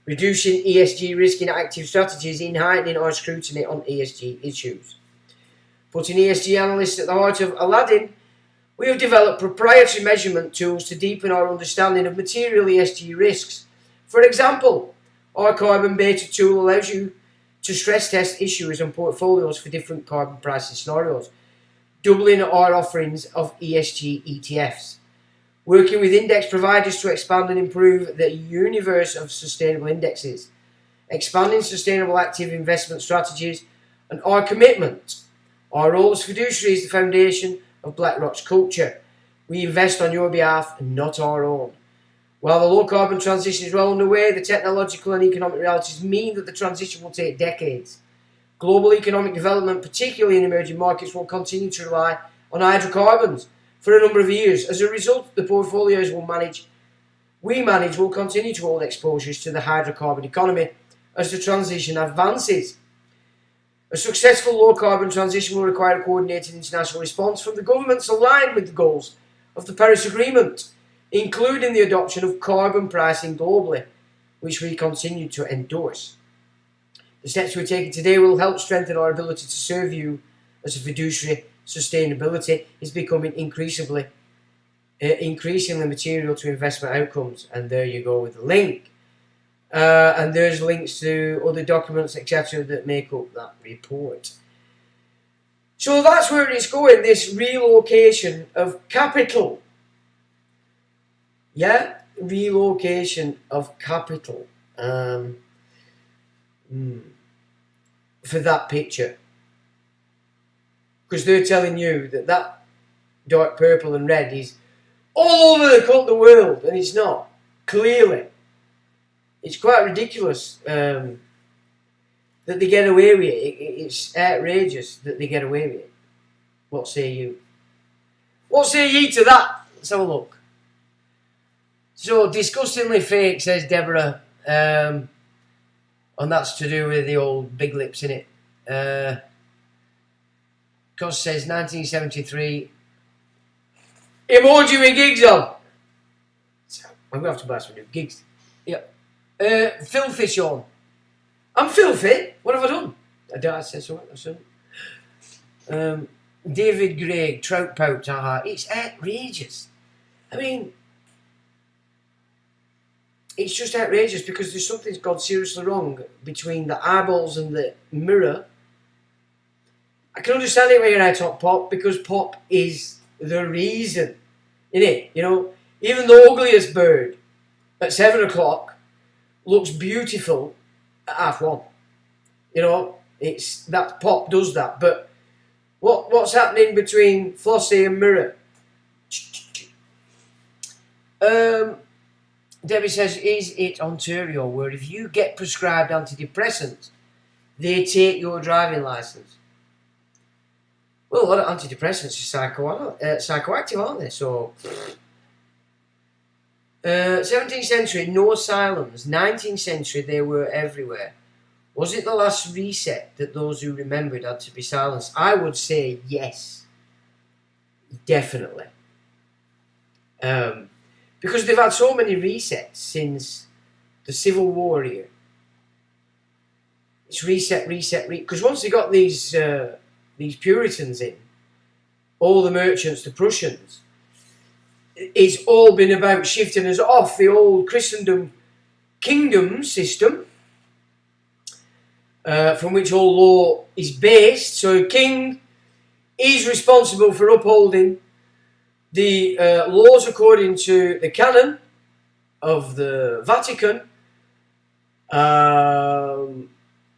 Reducing ESG risk in active strategies in heightening our scrutiny on ESG issues. Putting ESG analysts at the heart of Aladdin, we have developed proprietary measurement tools to deepen our understanding of material ESG risks. For example, our carbon beta tool allows you to stress test issuers and portfolios for different carbon pricing scenarios, doubling our offerings of ESG ETFs. working with index providers to expand and improve the universe of sustainable indexes, expanding sustainable active investment strategies, and our commitment. Our role as fiduciary is the foundation of BlackRock's culture. We invest on your behalf and not our own. While the low-carbon transition is well underway, the technological and economic realities mean that the transition will take decades. Global economic development, particularly in emerging markets, will continue to rely on hydrocarbons for a number of years. As a result, the portfolios we manage will continue to hold exposures to the hydrocarbon economy as the transition advances. A successful low-carbon transition will require a coordinated international response from the governments aligned with the goals of the Paris Agreement, including the adoption of carbon pricing globally, which we continue to endorse. The steps we're taking today will help strengthen our ability to serve you as a fiduciary. Sustainability is becoming increasingly material to investment outcomes. And there you go with the link. And there's links to other documents, etc., that make up that report. So that's where it's going, this relocation of capital. Yeah, relocation of capital for that picture. Because they're telling you that that dark purple and red is all over the world, and it's not. Clearly. It's quite ridiculous that they get away with it. It's outrageous that they get away with it. What say you? What say ye to that? Let's have a look. So, disgustingly fake, says Deborah. And that's to do with the old big lips, innit? Cos says 1973. Emoji with gigs on. So, I'm going to have to buy some new gigs. Yep. Filthy Sean. I'm filthy. What have I done? I said something. David Gregg, Trout Pout. It's outrageous. I mean, it's just outrageous because there's something's gone seriously wrong between the eyeballs and the mirror. I can understand it when you're out on pop because pop is the reason, innit? You know, even the ugliest bird at 7 o'clock looks beautiful at 1:30. You know, it's that pop does that. But what's happening between Flossie and Mirror? Debbie says, is it Ontario where if you get prescribed antidepressants, they take your driving licence? Well, a lot of antidepressants are psychoactive, aren't they? So, 17th century, no asylums. 19th century, they were everywhere. Was it the last reset that those who remembered had to be silenced? I would say yes. Definitely. Because they've had so many resets since the Civil War here. It's reset. Because once they got these Puritans in, all the merchants, the Prussians, it's all been about shifting us off the old Christendom kingdom system, from which all law is based. So a king is responsible for upholding the laws according to the canon of the Vatican, and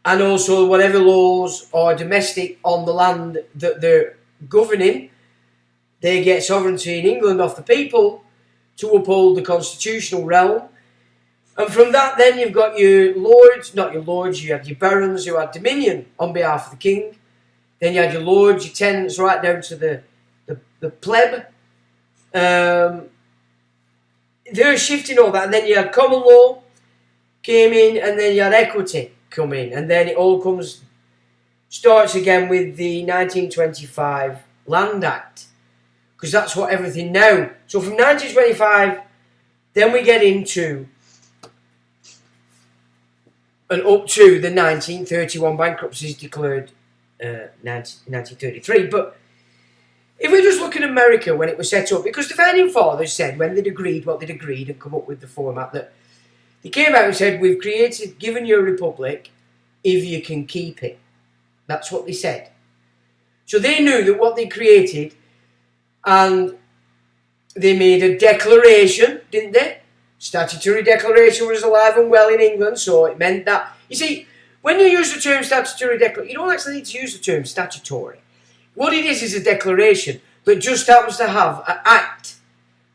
also whatever laws are domestic on the land that they're governing. They get sovereignty in England off the people to uphold the constitutional realm. And from that then you've got your lords, not your lords, you had your barons who had dominion on behalf of the king. Then you had your lords, your tenants, right down to the pleb. They're shifting all that. And then you had common law came in, and then you had equity come in. And then it all starts again with the 1925 Land Act. Because that's what everything now. So from 1925, then we get into and up to the 1931 bankruptcies declared 1933. But if we just look at America when it was set up, because the founding fathers said when they'd agreed what they'd agreed and come up with the format, that they came out and said, we've given you a republic if you can keep it. That's what they said. So they knew that what they created, and they made a declaration, didn't they? Statutory declaration was alive and well in England, so it meant that, you see, when you use the term statutory declaration, you don't actually need to use the term statutory. What it is a declaration that just happens to have an act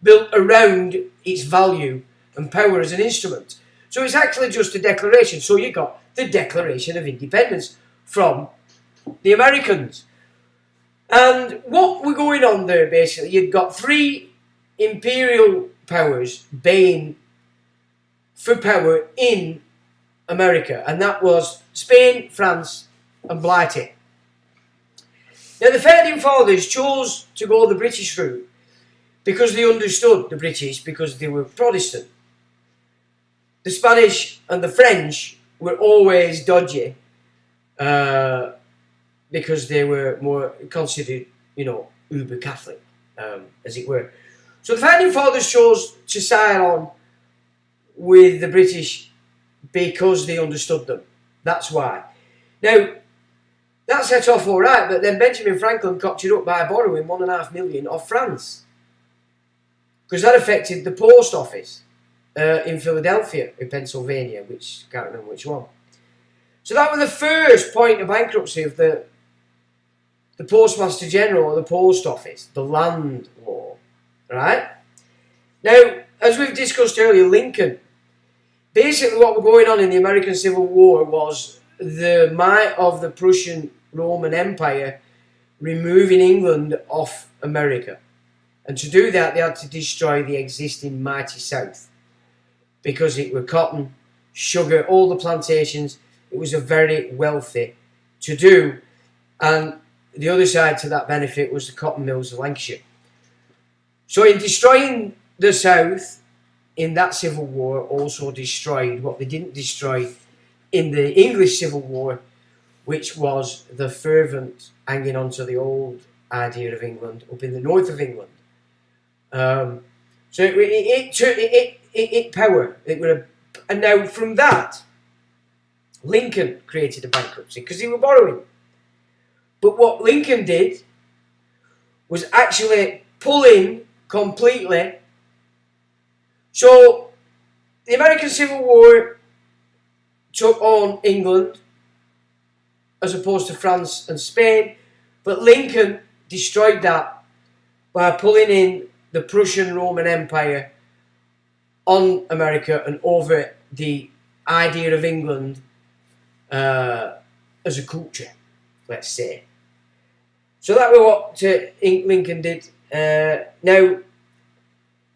built around its value and power as an instrument. So it's actually just a declaration. So you got the Declaration of Independence from the Americans. And what we're going on there, basically, you've got three imperial powers baying for power in America, and that was Spain, France, and Blighty. Now, the Founding Fathers chose to go the British route because they understood the British, because they were Protestant. The Spanish and the French were always dodgy because they were more considered, uber Catholic, as it were. So the Founding Fathers chose to side on with the British because they understood them. That's why. Now, that set off all right, but then Benjamin Franklin cocked it up by borrowing $1.5 million off France, because that affected the post office in Philadelphia, in Pennsylvania, which I can't remember which one. So that was the first point of bankruptcy of the Postmaster General or the Post Office, the land law, right? Now, as we've discussed earlier, Lincoln, basically what was going on in the American Civil War was the might of the Prussian Roman Empire removing England off America. And to do that, they had to destroy the existing mighty South, because it were cotton, sugar, all the plantations. It was a very wealthy to do. And the other side to that benefit was the cotton mills of Lancashire. So in destroying the South in that Civil War, also destroyed what they didn't destroy in the English Civil War, which was the fervent hanging on to the old idea of England up in the north of England. So it power. And now from that, Lincoln created a bankruptcy because they were borrowing. But what Lincoln did was actually pull in completely. So the American Civil War took on England as opposed to France and Spain, but Lincoln destroyed that by pulling in the Prussian Roman Empire on America and over the idea of England as a culture, let's say. So that was what Lincoln did. Now,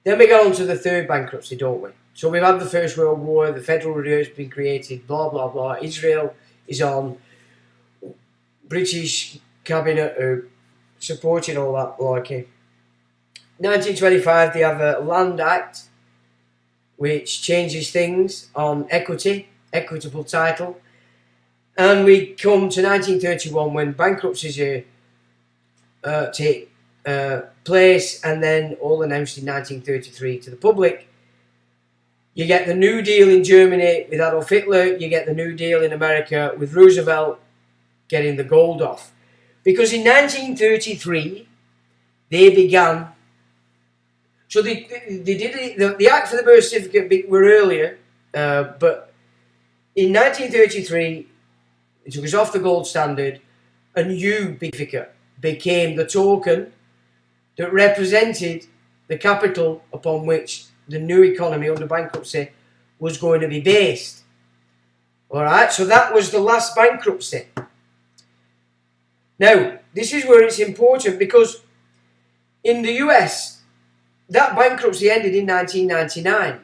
then we go on to the third bankruptcy, don't we? So we've had the First World War, the Federal Reserve's been created, blah, blah, blah. Israel is on. British cabinet are supporting all that malarkey. 1925, they have a Land Act, which changes things on equitable title. And we come to 1931 when bankruptcies take place, and then all announced in 1933 to the public. You get the New Deal in Germany with Adolf Hitler, you get the New Deal in America with Roosevelt getting the gold off. Because in 1933, they began, so they did the Act for the Birth Certificate were earlier, but in 1933, it took us off the gold standard, a new certificate became the token that represented the capital upon which the new economy under bankruptcy was going to be based. Alright, so that was the last bankruptcy. Now, this is where it's important, because in the US, that bankruptcy ended in 1999.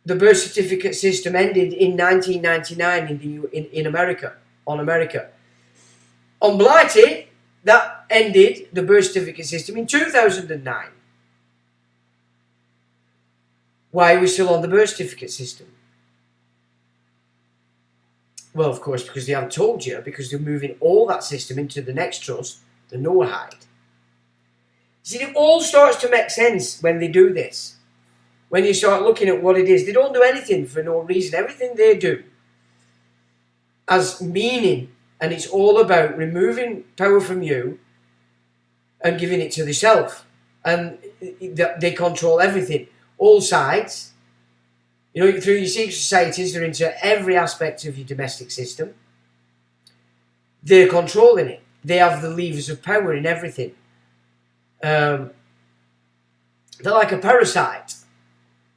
The birth certificate system ended in 1999 in America, on America. On Blighty, that ended the birth certificate system in 2009. Why are we still on the birth certificate system? Well, of course, because they haven't told you, because they're moving all that system into the next trust, the Noahide. See, it all starts to make sense when they do this. When you start looking at what it is, they don't do anything for no reason. Everything they do has meaning, and it's all about removing power from you and giving it to the self. and they control everything, all sides. You know, through your secret societies, they're into every aspect of your domestic system. They're controlling it. They have the levers of power in everything. They're like a parasite,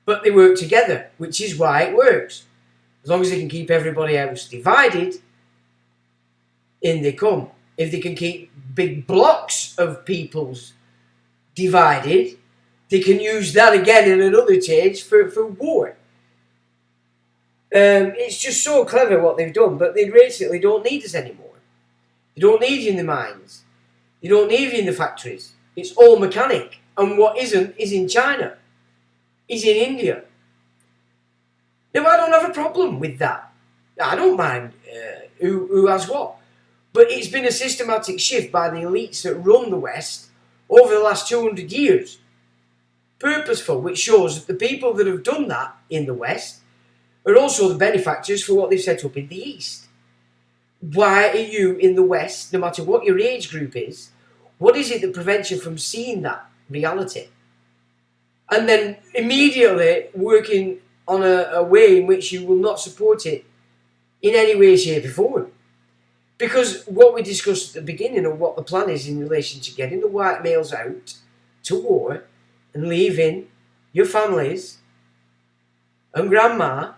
but they work together, which is why it works. As long as they can keep everybody else divided, in they come. If they can keep big blocks of peoples divided, they can use that again in another stage for war. It's just so clever what they've done, but they basically don't need us anymore. They don't need you in the mines. They don't need you in the factories. It's all mechanic. And what isn't is in China. Is in India. Now, I don't have a problem with that. I don't mind who has what. But it's been a systematic shift by the elites that run the West over the last 200 years. Purposeful, which shows that the people that have done that in the West are also the benefactors for what they've set up in the East. Why are you in the West, no matter what your age group is, what is it that prevents you from seeing that reality? And then immediately working on a way in which you will not support it in any way, shape or form. Because what we discussed at the beginning of what the plan is in relation to getting the white males out to war and leaving your families and grandma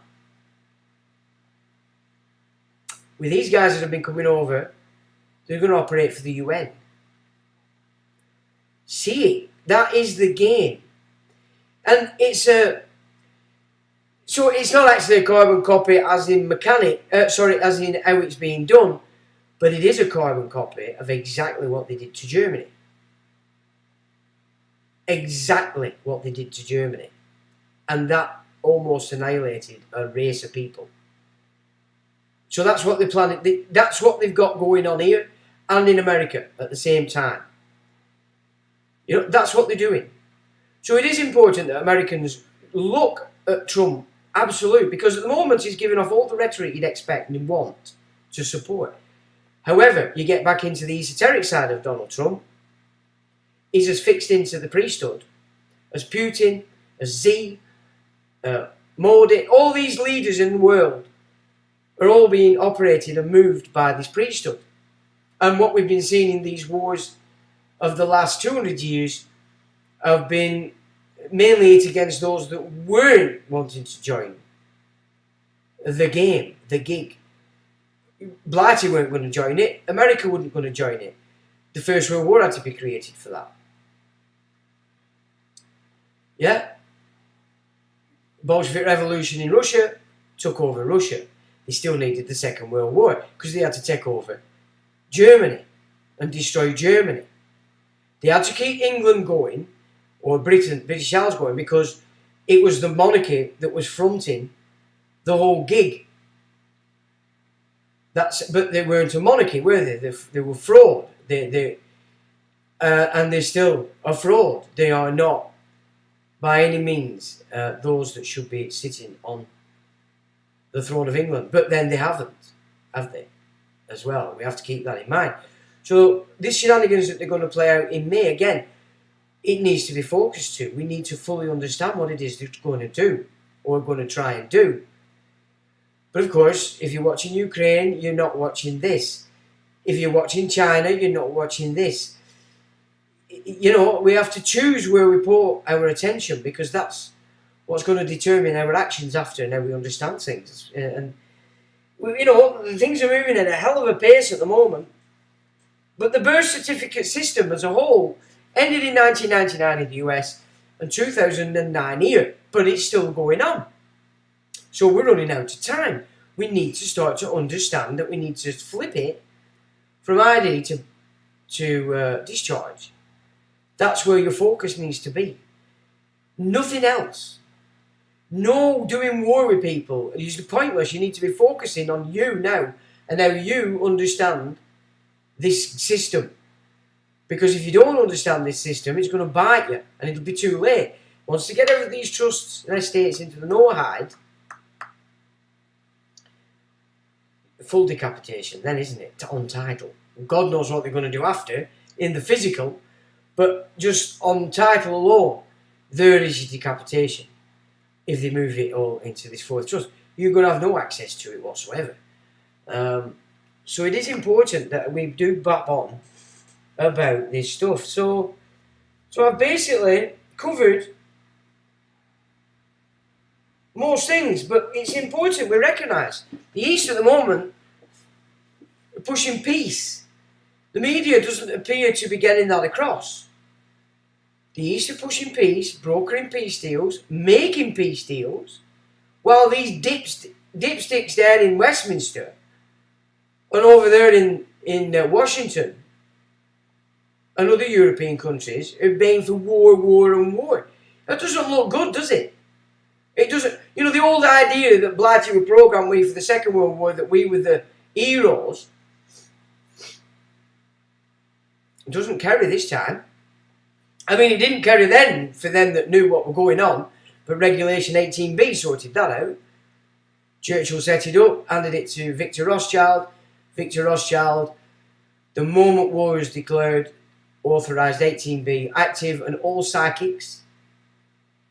with these guys that have been coming over, they're going to operate for the UN. See it. That is the game. And it's a... So it's not actually a carbon copy as in as in how it's being done, but it is a carbon copy of exactly what they did to Germany. Exactly what they did to Germany. And that almost annihilated a race of people. So that's what they're planning. That's what they've got going on here and in America at the same time. You know, that's what they're doing. So it is important that Americans look at Trump, absolute, because at the moment he's giving off all the rhetoric you'd expect and want to support. However, you get back into the esoteric side of Donald Trump, he's as fixed into the priesthood as Putin, as Xi, Modi, all these leaders in the world are all being operated and moved by this priesthood. And what we've been seeing in these wars of the last 200 years have been mainly it against those that weren't wanting to join the game, the gig. Blighty weren't going to join it. America wasn't going to join it. The First World War had to be created for that. Yeah? Bolshevik Revolution in Russia took over Russia. They still needed the Second World War because they had to take over Germany and destroy Germany. They had to keep England going, or British Isles going, because it was the monarchy that was fronting the whole gig. But they weren't a monarchy, were they? They were fraud. And they're still a fraud. They are not, by any means, those that should be sitting on the throne of England. But then they haven't, have they? As well. We have to keep that in mind. So this shenanigans that they're going to play out in May, again, it needs to be focused to. We need to fully understand what it is they're going to do, or going to try and do. But of course, if you're watching Ukraine, you're not watching this. If you're watching China, you're not watching this. You know, we have to choose where we put our attention, because that's what's going to determine our actions after and how we understand things. And, you know, things are moving at a hell of a pace at the moment. But the birth certificate system as a whole ended in 1999 in the US and 2009 here. But it's still going on. So we're running out of time. We need to start to understand that we need to flip it from ID to discharge. That's where your focus needs to be. Nothing else. No doing war with people. It's usually pointless. You need to be focusing on you now and how you understand this system. Because if you don't understand this system, it's going to bite you and it'll be too late. Once they get out of these trusts and estates into the no-hide, full decapitation then, isn't it? On title. God knows what they're going to do after in the physical, But just on title alone, there is your decapitation. If they move it all into this fourth trust, you're going to have no access to it whatsoever. So it is important that we do bap on about this stuff. So I've basically covered most things, but it's important we recognise the East at the moment are pushing peace. The media doesn't appear to be getting that across. The East are pushing peace, brokering peace deals, making peace deals, while these dipsticks there in Westminster and over there in Washington and other European countries are being for war and war. That doesn't look good, does it? It doesn't. You know, the old idea that Blighty were programmed with for the Second World War, that we were the heroes, it doesn't carry this time. I mean, it didn't carry then for them that knew what was going on, but Regulation 18B sorted that out. Churchill set it up, handed it to Victor Rothschild. Victor Rothschild, the moment war was declared, authorised 18B active, and all psychics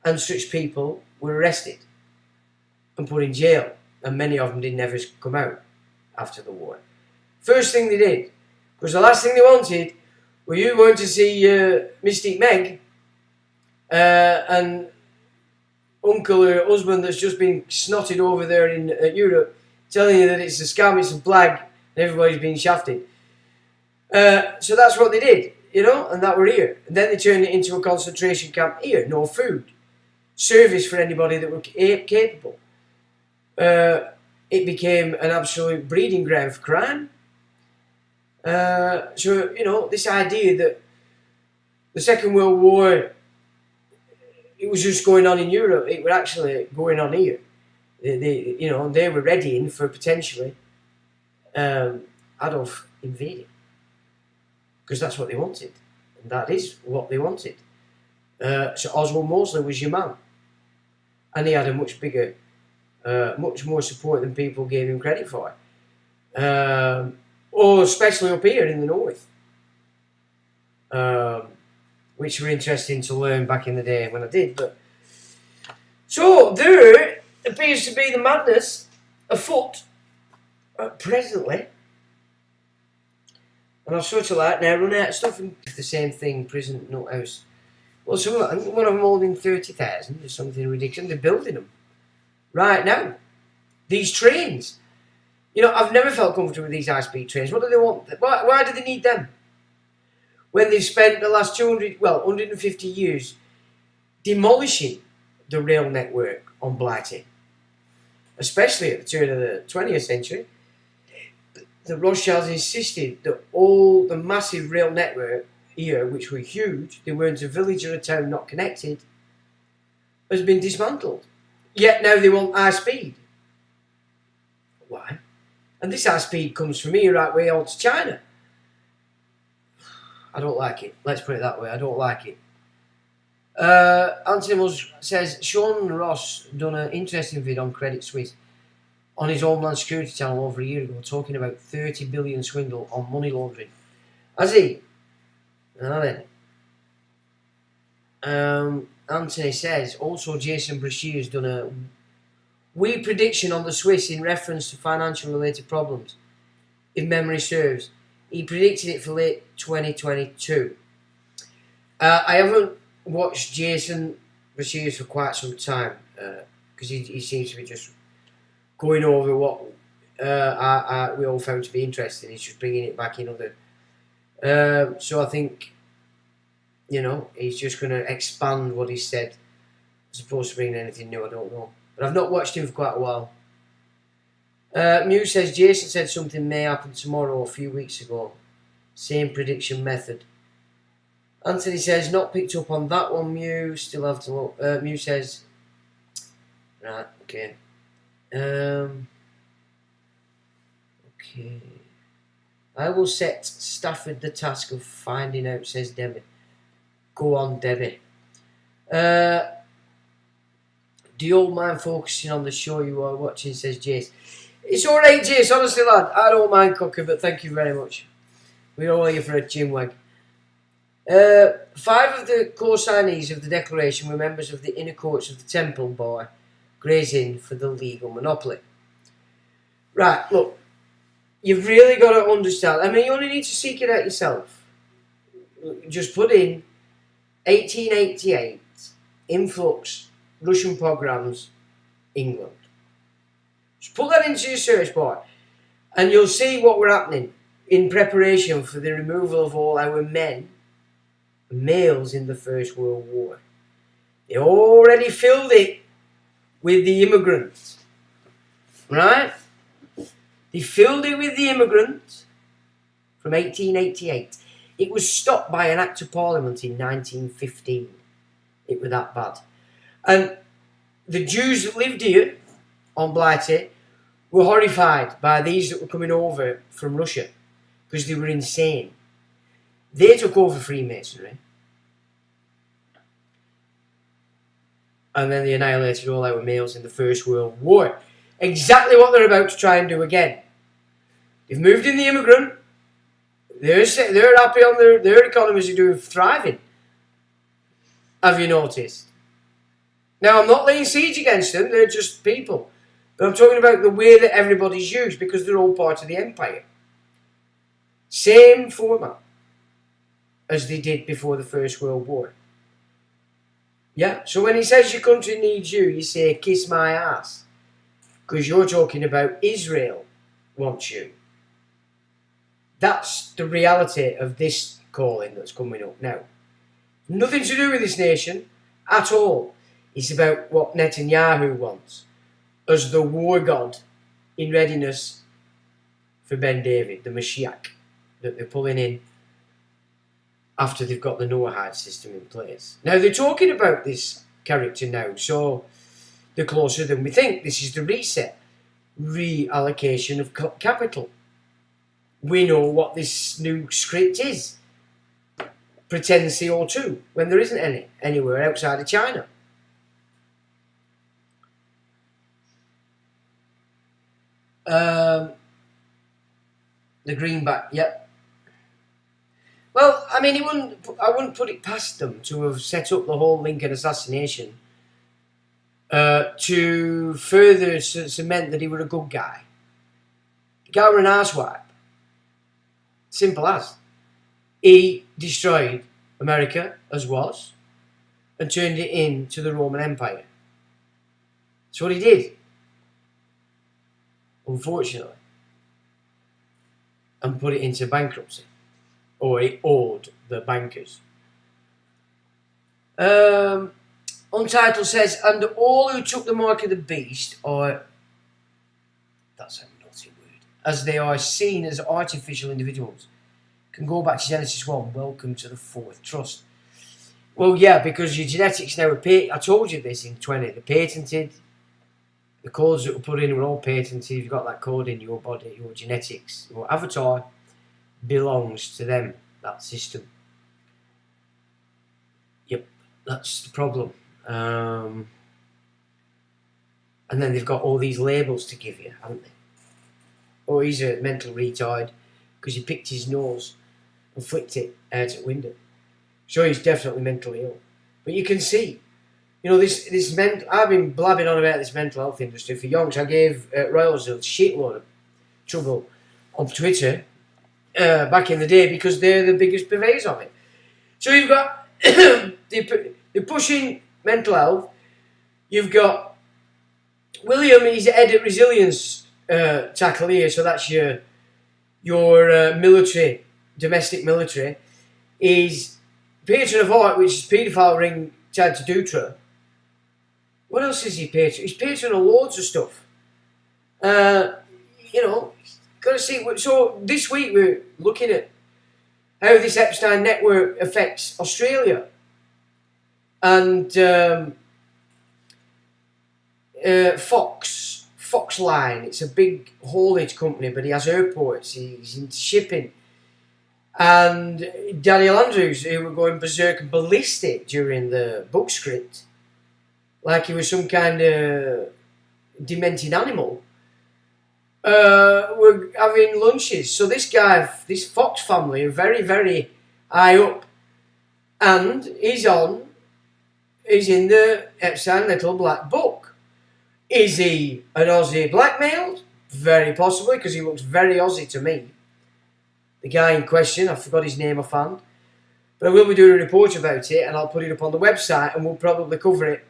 and such people were arrested and put in jail, and many of them did never come out after the war. First thing they did, because the last thing they wanted were you going to see Mystique Meg and uncle or husband that's just been snotted over there in Europe telling you that it's a scam, it's a blag, and everybody's being shafted. So that's what they did, you know, and that were here. And then they turned it into a concentration camp here, no food, service for anybody that were capable. It became an absolute breeding ground for crime. So, you know, this idea that the Second World War, it was just going on in Europe, it was actually going on here. They were readying for potentially Adolf invading. Because that's what they wanted. And that is what they wanted. So Oswald Mosley was your man. And he had a much bigger, much more support than people gave him credit for. Or especially up here in the north. Which were interesting to learn back in the day when I did. But so there appears to be the madness afoot presently. And I've sort of like now run out of stuff, and the same thing, prison nut house. Well, some of them, one of them holding 30,000 or something ridiculous. They're building them right now. These trains. You know, I've never felt comfortable with these high-speed trains. What do they want? Why do they need them? When they've spent the last 150 years demolishing the rail network on Blighty, especially at the turn of the 20th century. The Rothschilds insisted that all the massive rail network here, which were huge, they weren't a village or a town not connected, has been dismantled. Yet now they want high speed. Why? And this high speed comes from here right way out to China. I don't like it. Let's put it that way. I don't like it. Anthony says, Sean Ross done an interesting vid on Credit Suisse on his Homeland Security channel over a year ago, talking about 30 billion swindle on money laundering. Has he? Now then. Anthony says, also Jason Brashear has done a wee prediction on the Swiss in reference to financial related problems. If memory serves, he predicted it for late 2022. I haven't watched Jason Brashear for quite some time because he seems to be just going over what we all found to be interesting. He's just bringing it back in other. So I think, you know, he's just going to expand what he said as opposed to bringing anything new. I don't know. But I've not watched him for quite a while. Mew says, Jason said something may happen tomorrow a few weeks ago. Same prediction method. Anthony says, not picked up on that one, Mew. Still have to look. Mew says, right, okay. Okay. I will set Stafford the task of finding out, says Debbie. Go on, Debbie. Do you all mind focusing on the show you are watching, says Jace. It's alright, Jace, honestly, lad. I don't mind cooking, but thank you very much. We're all here for a chinwag. 5 of the co-signees of the declaration were members of the inner courts of the temple bar, grazing for the legal monopoly. Right, look, you've really got to understand. I mean, you only need to seek it out yourself. Just put in 1888 influx Russian pogroms England. Just put that into your search bar, and you'll see what were happening in preparation for the removal of all our men and males in the First World War. They already filled it with the immigrants, right? They filled it with the immigrants from 1888. It was stopped by an Act of Parliament in 1915. It was that bad. And the Jews that lived here on Blighty were horrified by these that were coming over from Russia because they were insane. They took over Freemasonry. And then they annihilated all our males in the First World War. Exactly what they're about to try and do again. They've moved in the immigrant. They're happy on their economies are doing thriving. Have you noticed? Now, I'm not laying siege against them. They're just people. But I'm talking about the way that everybody's used because they're all part of the empire. Same format as they did before the First World War. Yeah, so when he says your country needs you, you say, kiss my ass. Because you're talking about Israel wants you. That's the reality of this calling that's coming up now. Nothing to do with this nation at all. It's about what Netanyahu wants as the war god in readiness for Ben David, the Mashiach, that they're pulling in after they've got the Noahide system in place. Now, they're talking about this character now, so they're closer than we think. This is the reset, reallocation of capital. We know what this new script is. Pretend CO2 when there isn't any anywhere outside of China. The greenback, yep. Well, I mean, I wouldn't put it past them to have set up the whole Lincoln assassination to further cement that he were a good guy. The guy were an arsewipe. Simple as. He destroyed America as was and turned it into the Roman Empire. That's what he did. Unfortunately. And put it into bankruptcy. Or he owed the bankers. Untitled says, and all who took the mark of the beast are, that's a naughty word, as they are seen as artificial individuals, can go back to Genesis 1, welcome to the fourth trust. Well, yeah, because your genetics now are patented. I told you this in 20, they're patented. The codes that were put in were all patented. You've got that code in your body, your genetics, your avatar belongs to them, that system. Yep, that's the problem. And then they've got all these labels to give you, haven't they? Oh, he's a mental retard because he picked his nose and flicked it out the window. So he's definitely mentally ill. But you can see, you know, this I've been blabbing on about this mental health industry for yonks. I gave Royals a shitload of trouble on Twitter back in the day because they're the biggest purveyors of it. So you've got they're pushing mental health. You've got William, he's head at resilience tackle here, so that's your military, domestic military. He's patron of art, which is paedophile ring tied to Dutra. What else is he patron? He's patron of loads of stuff. You know, got to see. So this week we're looking at how this Epstein network affects Australia. And Fox Line, it's a big haulage company, but he has airports, he's into shipping. And Daniel Andrews, who were going berserk and ballistic during the book script, like he was some kind of demented animal, were having lunches. So this guy, this Fox family, are very, very high up And he's in the Epstein Little Black Book. Is he an Aussie blackmailed? Very possibly, because he looks very Aussie to me. The guy in question, I forgot his name offhand. But I will be doing a report about it, and I'll put it up on the website, and we'll probably cover it.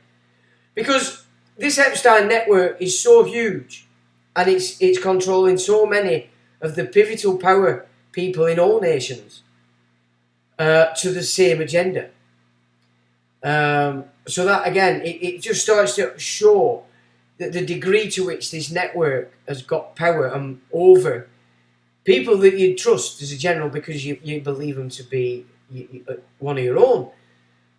Because this Epstein network is so huge, and it's controlling so many of the pivotal power people in all nations to the same agenda. So that, again, it just starts to show that the degree to which this network has got power over people that you trust as a general because you believe them to be one of your own.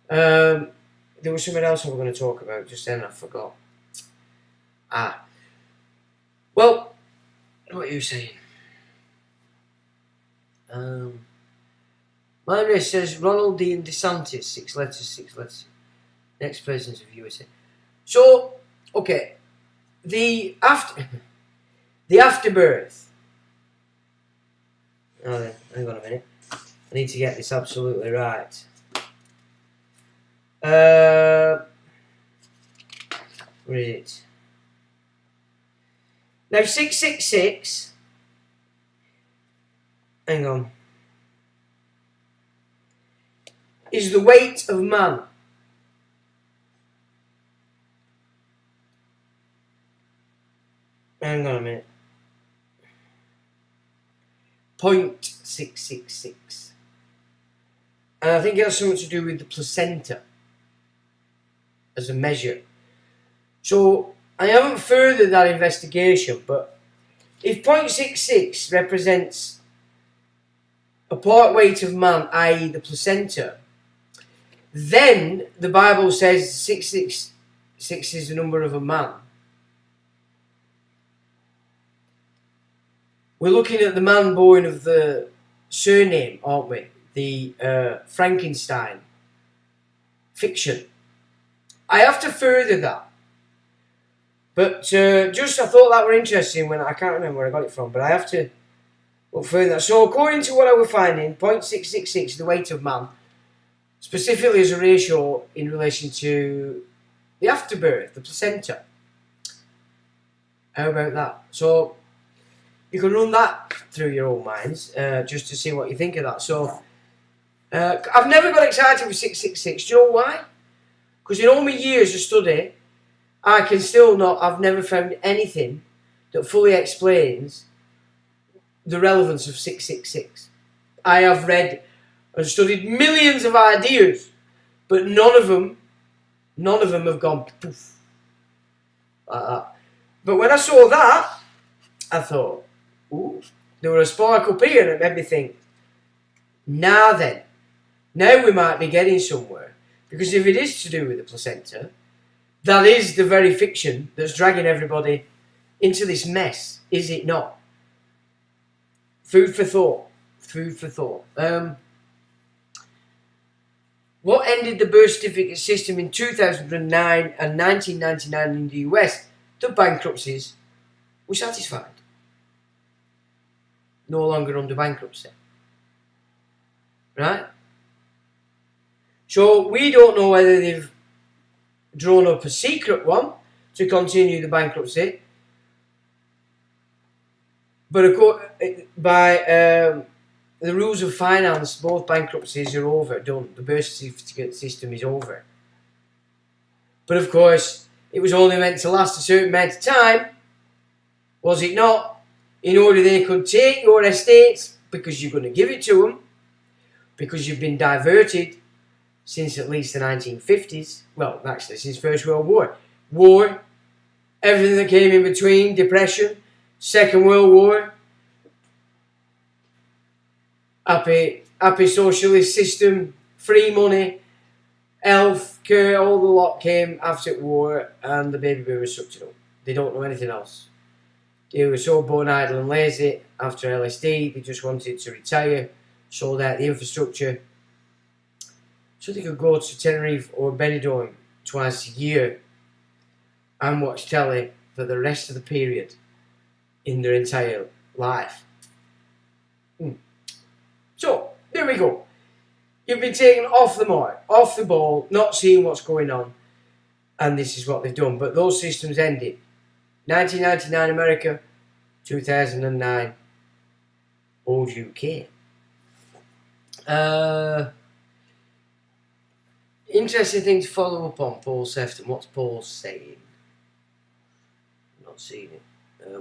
There was something else I was going to talk about just then, I forgot. Well, what are you saying? My address says Ronald D. DeSantis, 6 letters. Next president of USA. So, okay, the afterbirth. Oh, then, hang on a minute. I need to get this absolutely right. Where is it? Now, 666. Hang on. Is the weight of man. Hang on a minute. 0.666. And I think it has something to do with the placenta as a measure. So I haven't furthered that investigation, but if 0.66 represents a part weight of man, i.e. the placenta, then the Bible says 666 is the number of a man. We're looking at the man born of the surname, aren't we? The Frankenstein fiction. I have to further that. But just I thought that were interesting when I can't remember where I got it from, but I have to look further that. So according to what I was finding, 0.666, the weight of man, specifically as a ratio in relation to the afterbirth, the placenta. How about that? So you can run that through your own minds just to see what you think of that. So I've never got excited with 666. Do you know why? Because in all my years of study, I've never found anything that fully explains the relevance of 666. I have read and studied millions of ideas, but none of them have gone poof like that. But when I saw that, I thought, ooh, there were a spark up here, and it made me think, now we might be getting somewhere. Because if it is to do with the placenta, that is the very fiction that's dragging everybody into this mess, is it not? Food for thought. What ended the birth certificate system in 2009 and 1999 in the US? The bankruptcies were satisfied. No longer under bankruptcy. Right? So we don't know whether they've drawn up a secret one to continue the bankruptcy, but by the rules of finance, both bankruptcies are over, done. The birth certificate system is over. But of course, it was only meant to last a certain amount of time, was it not? In order they could take your estates because you're going to give it to them, because you've been diverted since at least the 1950s. Well, actually, since First World War. War, everything that came in between, depression, Second World War, happy socialist system, free money, health care, all the lot came after war, and the baby boomers sucked it up. They don't know anything else. They were so born idle and lazy after LSD, they just wanted to retire, sold out the infrastructure, so they could go to Tenerife or Benidorm twice a year and watch telly for the rest of the period in their entire life. So, there we go. You've been taken off the mark, off the ball, not seeing what's going on, and this is what they've done. But those systems ended. 1999 America, 2009 old UK. Interesting thing to follow up on, Paul Sefton. What's Paul saying? I'm not seeing it.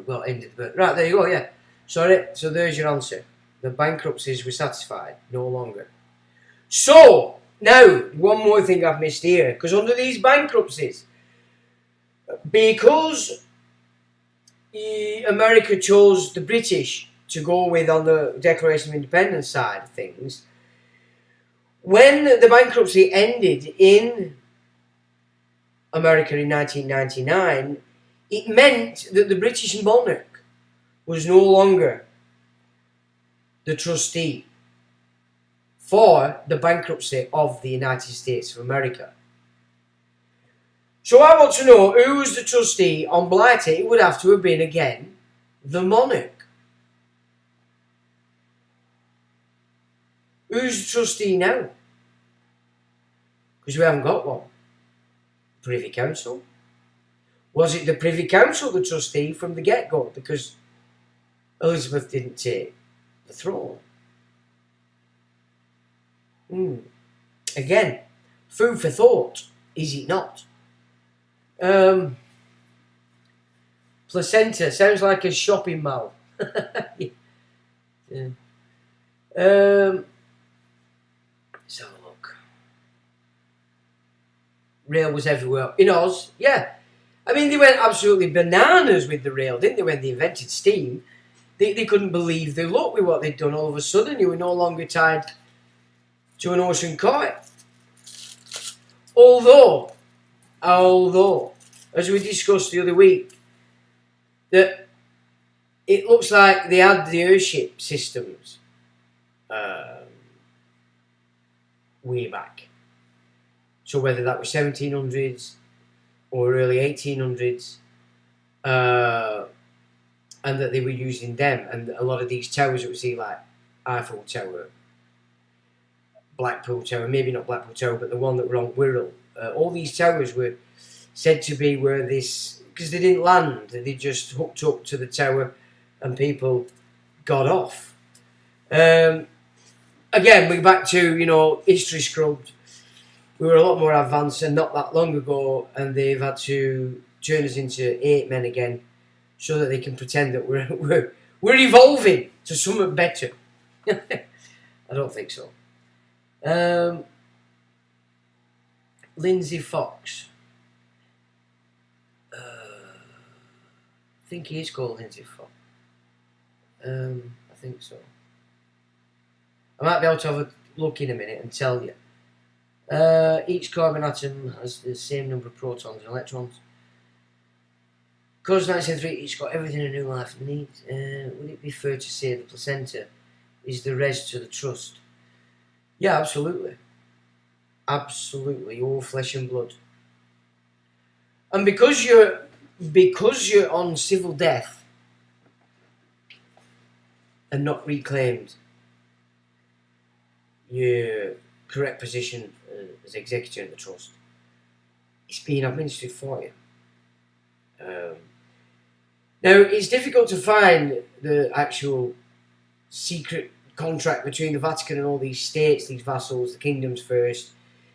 Well, ended the... Right, there you go, yeah. Sorry, so there's your answer. The bankruptcies were satisfied, no longer. So, now, one more thing I've missed here. Because under these bankruptcies, because America chose the British to go with on the Declaration of Independence side of things, when the bankruptcy ended in America in 1999, it meant that the British monarch was no longer the trustee for the bankruptcy of the United States of America. So I want to know who was the trustee on Blighty. It would have to have been, again, the monarch. Who's the trustee now? Because we haven't got one. Privy Council. Was it the Privy Council, the trustee, from the get-go? Because Elizabeth didn't take the throne. Again, food for thought, is it not? Placenta sounds like a shopping mall. Yeah. Let's have a look. Rail was everywhere. In Oz, yeah. I mean, they went absolutely bananas with the rail, didn't they, when they invented steam? They couldn't believe their luck with what they'd done. All of a sudden, you were no longer tied to an ocean coil. Although, as we discussed the other week, that it looks like they had the airship systems way back. So whether that was 1700s or early 1800s, and that they were using them, and a lot of these towers that we see, like Eiffel Tower, Blackpool Tower, maybe not Blackpool Tower, but the one that were on Wirral, all these towers were said to be where this, because they didn't land, they just hooked up to the tower and people got off. Again, we're back to, history scrubbed. We were a lot more advanced and not that long ago, and they've had to turn us into ape men again so that they can pretend that we're evolving to something better. I don't think so. Lindsay Fox. I think he is called Lindsay Fox. I think so. I might be able to have a look in a minute and tell you. Each carbon atom has the same number of protons and electrons. Because 1973 each got everything a new life needs. Would it be fair to say the placenta is the res to the trust? Yeah, absolutely. Absolutely, all flesh and blood. And because you're on civil death and not reclaimed your correct position as executor in the trust, it's being administered for you. Now, it's difficult to find the actual secret contract between the Vatican and all these states, these vassals, the kingdoms first,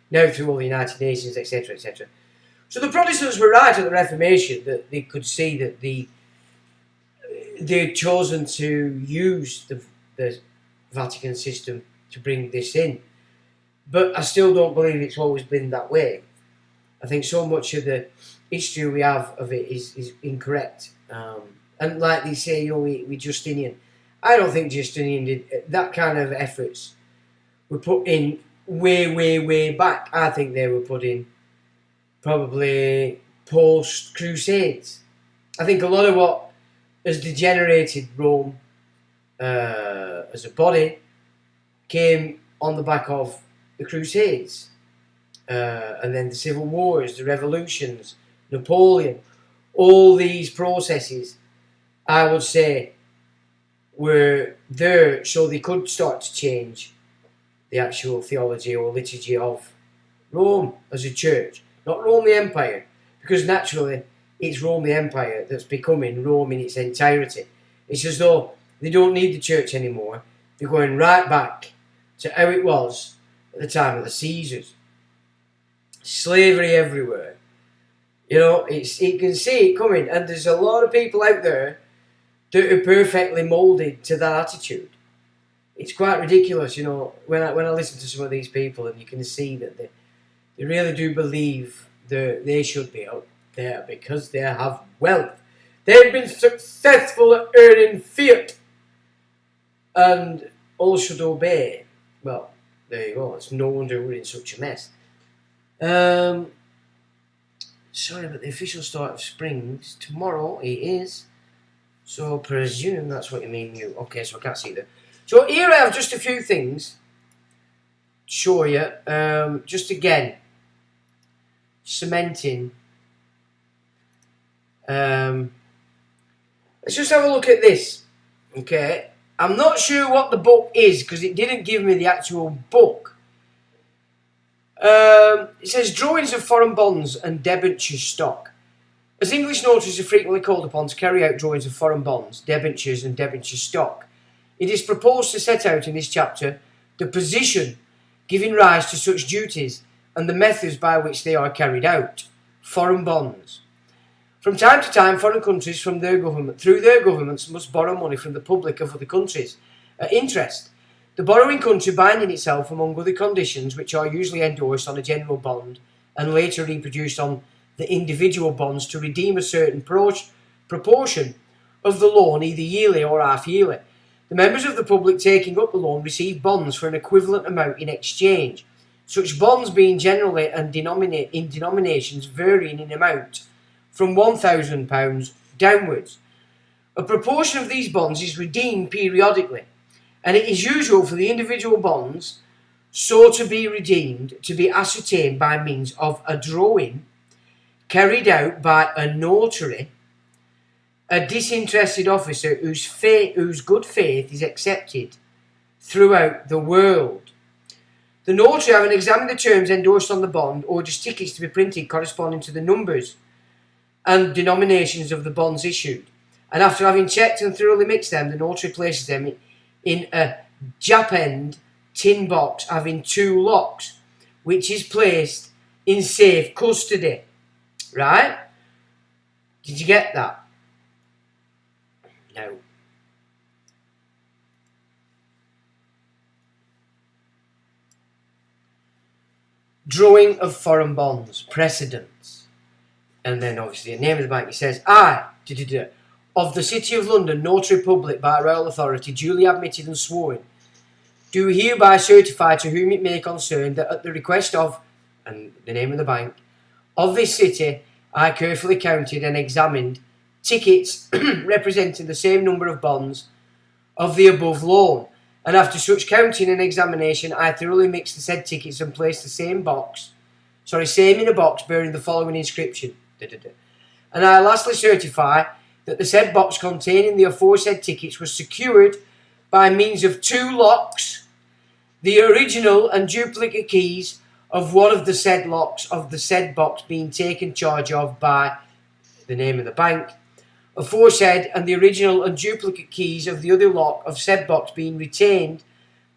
now through all the United Nations, etc., etc. So the Protestants were right at the Reformation that they could see that they'd chosen to use the Vatican system to bring this in. But I still don't believe it's always been that way. I think so much of the history we have of it is incorrect. And like they say, with Justinian, I don't think Justinian did that kind of efforts were put in way back. I think they were put in probably post-Crusades. I think a lot of what has degenerated Rome as a body came on the back of the Crusades. And then the Civil Wars, the revolutions, Napoleon, all these processes, I would say, were there so they could start to change the actual theology or liturgy of Rome as a church, not Rome the Empire, because naturally it's Rome the Empire that's becoming Rome in its entirety. It's as though they don't need the church anymore. They're going right back to how it was at the time of the Caesars. Slavery everywhere. You know, you can see it coming, and there's a lot of people out there that are perfectly moulded to that attitude. It's quite ridiculous, you know, when I listen to some of these people, and you can see that they really do believe that they should be out there because they have wealth. They've been successful at earning fiat, and all should obey. Well, there you go. It's no wonder we're in such a mess. Sorry about the official start of Springs. Tomorrow it is. So presume that's what you mean, you. Okay, so I can't see that. So here I have just a few things to show you. Just again, cementing. Let's just have a look at this. Okay. I'm not sure what the book is because it didn't give me the actual book. It says drawings of foreign bonds and debenture stock. As English notaries are frequently called upon to carry out drawings of foreign bonds, debentures and debenture stock, it is proposed to set out in this chapter the position giving rise to such duties and the methods by which they are carried out. Foreign bonds. From time to time, foreign countries through their governments must borrow money from the public of other countries at interest. The borrowing country binding itself, among other conditions, which are usually endorsed on a general bond and later reproduced on the individual bonds, to redeem a certain proportion of the loan, either yearly or half-yearly. The members of the public taking up the loan receive bonds for an equivalent amount in exchange, such bonds being generally and in denominations varying in amount from £1,000 downwards. A proportion of these bonds is redeemed periodically, and it is usual for the individual bonds so to be redeemed to be ascertained by means of a drawing carried out by a notary, a disinterested officer whose good faith is accepted throughout the world. The notary, having examined the terms endorsed on the bond, orders tickets to be printed corresponding to the numbers and denominations of the bonds issued, and after having checked and thoroughly mixed them, the notary places them in a japanned tin box having 2 locks, which is placed in safe custody. Right? Did you get that? No. Drawing of foreign bonds, precedents. And then obviously the name of the bank, it says, of the City of London, Notary Public by Royal Authority, duly admitted and sworn, do hereby certify to whom it may concern that at the request of, and the name of the bank, of this city, I carefully counted and examined tickets representing the same number of bonds of the above loan, and after such counting and examination, I thoroughly mixed the said tickets and placed the same in a box bearing the following inscription. And I lastly certify that the said box containing the aforesaid tickets was secured by means of 2 locks, the original and duplicate keys of one of the said locks of the said box being taken charge of by the name of the bank, aforesaid, and the original and duplicate keys of the other lock of said box being retained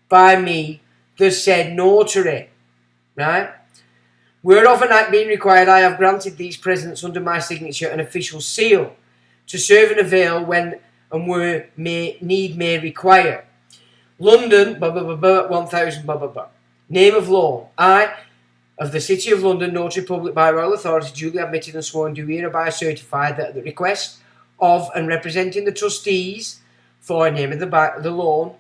by me, the said notary. Right? Whereof an act being required, I have granted these presents under my signature and official seal, to serve and avail when and where need may require. London, 1000, Name of law. I, of the City of London, Notary Public by Royal Authority, duly admitted and sworn, do hereby certify that at the request of and representing the trustees for name of the loan,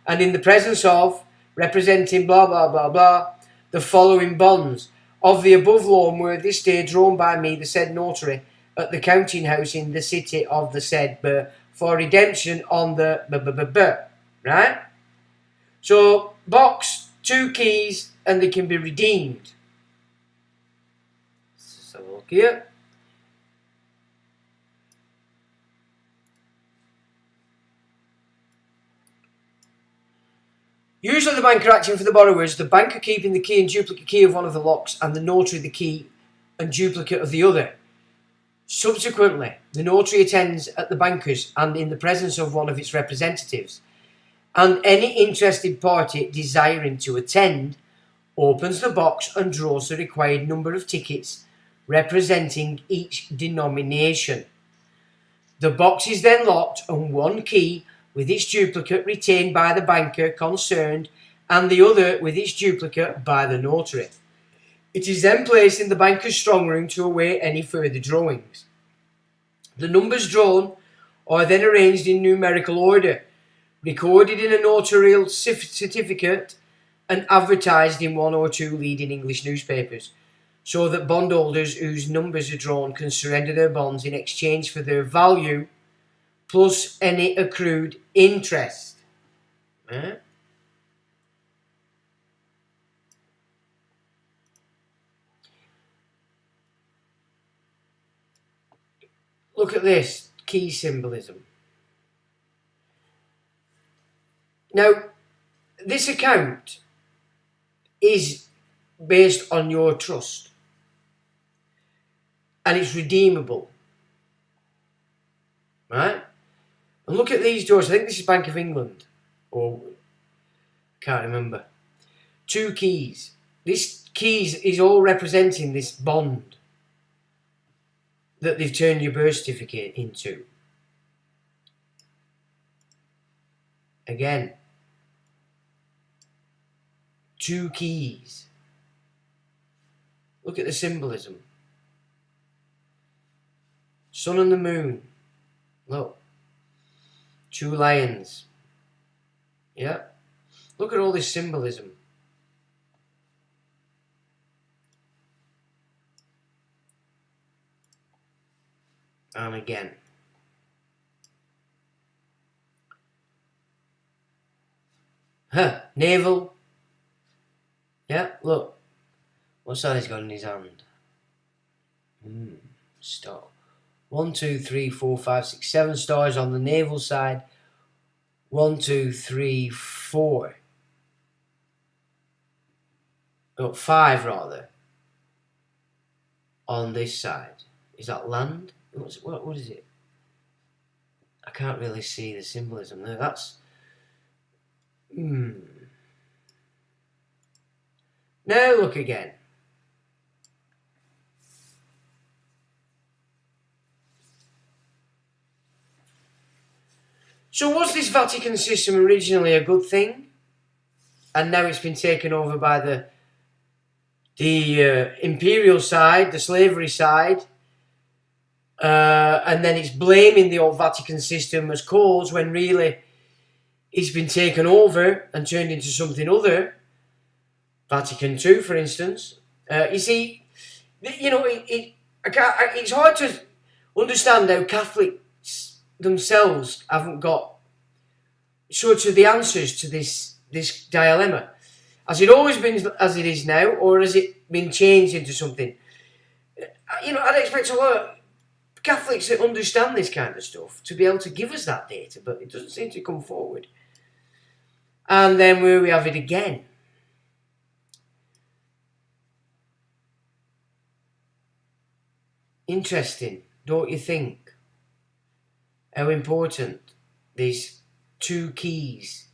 and in the presence of representing blah blah blah blah, the following bonds of the above loan were this day drawn by me, the said notary, at the counting house in the city of the said for redemption on the right? So box, 2 keys, and they can be redeemed. Let's have a look here. Usually the banker acting for the borrowers, the banker keeping the key and duplicate key of one of the locks, and the notary the key and duplicate of the other. Subsequently, the notary attends at the banker's and in the presence of one of its representatives, and any interested party desiring to attend opens the box and draws the required number of tickets representing each denomination. The box is then locked and one key with its duplicate retained by the banker concerned and the other with its duplicate by the notary. It is then placed in the banker's strong room to await any further drawings. The numbers drawn are then arranged in numerical order, recorded in a notarial certificate and advertised in one or two leading English newspapers, so that bondholders whose numbers are drawn can surrender their bonds in exchange for their value plus any accrued interest. Look at this key symbolism. Now, this account is based on your trust and it's redeemable, right? And look at these doors. I think this is Bank of England, or I can't remember. 2 keys. This keys is all representing this bond that they've turned your birth certificate into. Again, 2 keys. Look at the symbolism. Sun and the moon. Look. 2 lions. Yeah. Look at all this symbolism. And again. Navel. Yeah, look. What's that he's got in his hand? Star. 1, 2, 3, 4, 5, 6, 7 stars on the navel side. 1, 2, 3, 4. Oh, 5 rather. On this side. Is that land? What is it? I can't really see the symbolism there. That's... Now look again. So was this Vatican system originally a good thing? And now it's been taken over by the imperial side, the slavery side. And then it's blaming the old Vatican system as cause when really it's been taken over and turned into something other. Vatican II, for instance. You see, you know, it's hard to understand how Catholics themselves haven't got sort of the answers to this dilemma. Has it always been as it is now, or has it been changed into something? You know, I'd expect a lot of Catholics that understand this kind of stuff to be able to give us that data, but it doesn't seem to come forward. And then where we have it again. Interesting, don't you think? How important these 2 keys,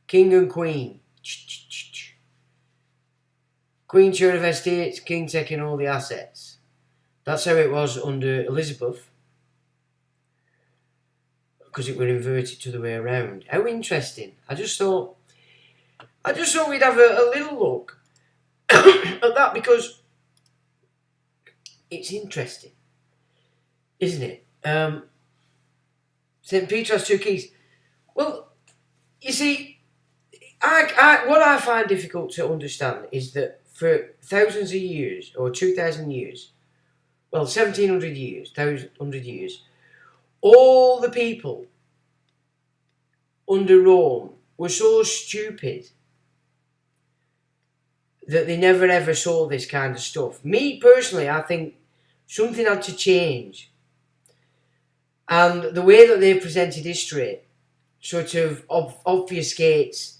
King and Queen. Queen share of estates, King taking all the assets. That's how it was under Elizabeth, because it were inverted to the way around. How interesting. I just thought we'd have a little look at that, because it's interesting, isn't it? St. Peter has 2 keys. Well, you see, what I find difficult to understand is that for thousands of years, or 2,000 years, well, 1,700 years, 1,100 years, all the people under Rome were so stupid that they never ever saw this kind of stuff. Me, personally, I think something had to change. And the way that they've presented history sort of obfuscates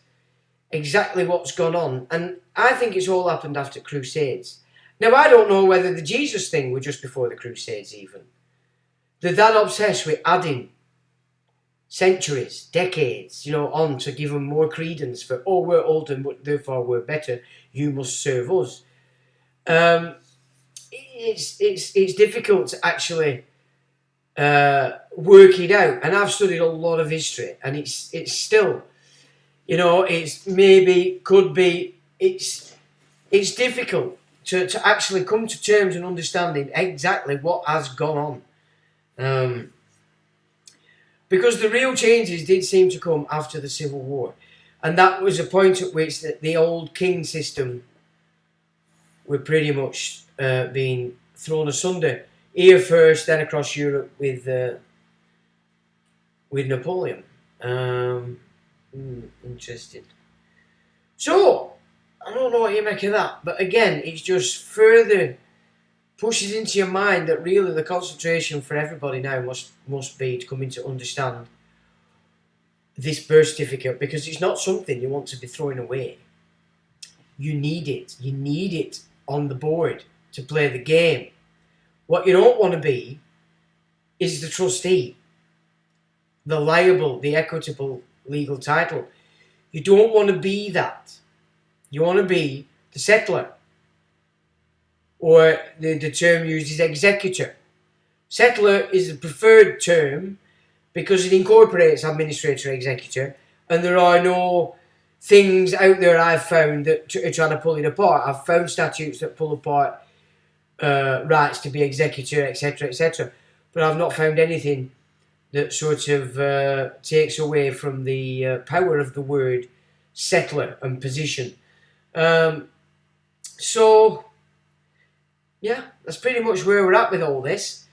exactly what's gone on. And I think it's all happened after Crusades. Now, I don't know whether the Jesus thing were just before the Crusades even. They're that obsessed with adding centuries, decades, on to give them more credence for, oh, we're old and therefore we're better, you must serve us. It's difficult to actually work it out, and I've studied a lot of history, and it's still, it's maybe, could be, it's difficult to actually come to terms and understanding exactly what has gone on. Because the real changes did seem to come after the Civil War. And that was a point at which the old king system were pretty much being thrown asunder. Here first, then across Europe with Napoleon. Interesting. So, I don't know what you make of that. But again, it's just further pushes into your mind that really the concentration for everybody now must be to coming to understand this birth certificate, because it's not something you want to be throwing away. You need it. You need it on the board to play the game. What you don't want to be is the trustee, the liable, the equitable legal title. You don't want to be that. You want to be the settler. Or the term used is executor. Settler is the preferred term because it incorporates administrator executor, and there are no things out there I've found that are trying to pull it apart. I've found statutes that pull apart rights to be executor, etc., etc., but I've not found anything that sort of takes away from the power of the word settler and position. So, yeah, that's pretty much where we're at with all this.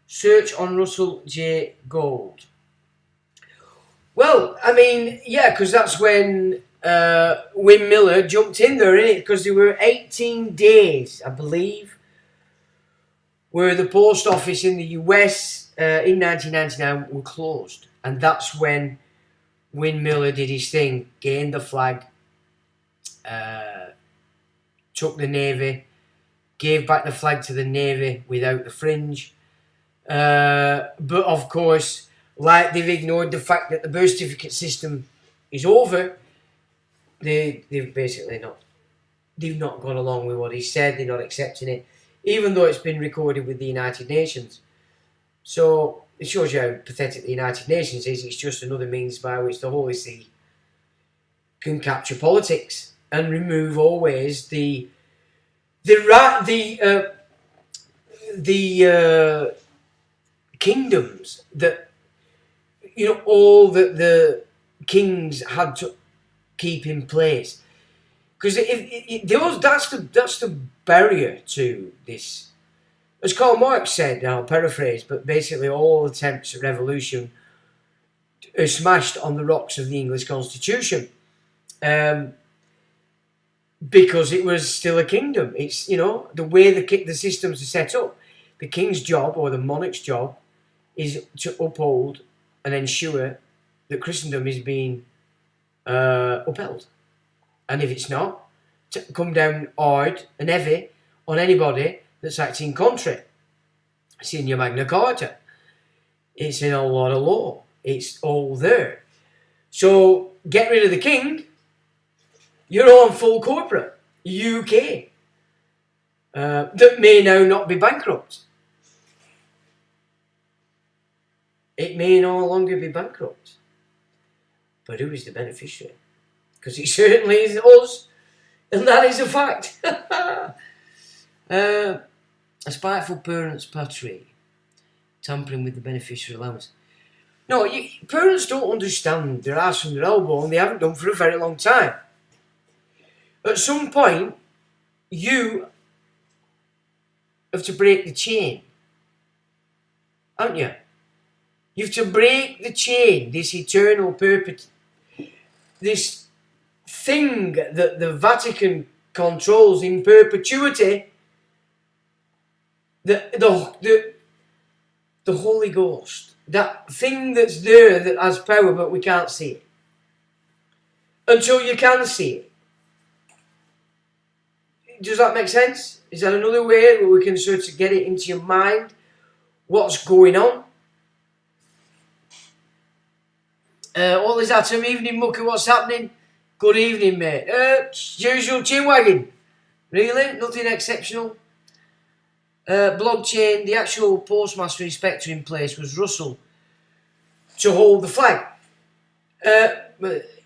Search on Russell J. Gold. Well, I mean, yeah, because that's when Win Miller jumped in there, innit? Because there were 18 days, I believe, where the post office in the US in 1999 were closed. And that's when Win Miller did his thing, gained the flag, took the Navy, gave back the flag to the Navy without the fringe. But of course, like they've ignored the fact that the birth certificate system is over, they've basically not gone along with what he said. They're not accepting it, even though it's been recorded with the United Nations. So it shows you how pathetic the United Nations is. It's just another means by which the Holy See can capture politics and remove always the kingdoms that all that the kings had to keep in place, because that's the barrier to this. As Karl Marx said, and I'll paraphrase, but basically all attempts at revolution are smashed on the rocks of the English Constitution, because it was still a kingdom. It's the way the systems are set up. The king's job, or the monarch's job, is to uphold and ensure that Christendom is being upheld. And if it's not, to come down hard and heavy on anybody that's acting contrary. It's in your Magna Carta. It's in a lot of law. It's all there. So get rid of the king, you're on full corporate UK. That may now not be bankrupt. It may no longer be bankrupt. But who is the beneficiary? Because it certainly is us, and that is a fact. A spiteful parent's patry, tampering with the beneficiary allowance. No, parents don't understand their ass from their elbow, and they haven't done for a very long time. At some point, you have to break the chain, haven't you? You have to break the chain, this eternal this thing that the Vatican controls in perpetuity, the Holy Ghost, that thing that's there that has power, but we can't see it. Until you can see it. Does that make sense? Is that another way where we can sort of get it into your mind? What's going on? All is Atom, evening mucker, what's happening? Good evening, mate. Usual chin wagging. Really? Nothing exceptional? Blockchain, the actual postmaster inspector in place was Russell to hold the flag.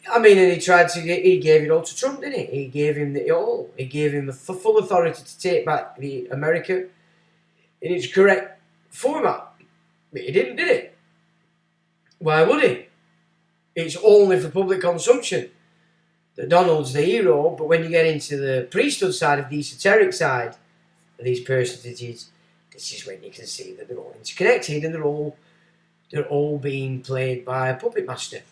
I mean, and he gave it all to Trump, didn't he? He gave him it all. He gave him the full authority to take back the America in its correct format. But he didn't, did it? Why would he? It's only for public consumption. The Donald's the hero, but when you get into the priesthood side of the esoteric side of these personages, this is when you can see that they're all interconnected and they're all being played by a puppet master.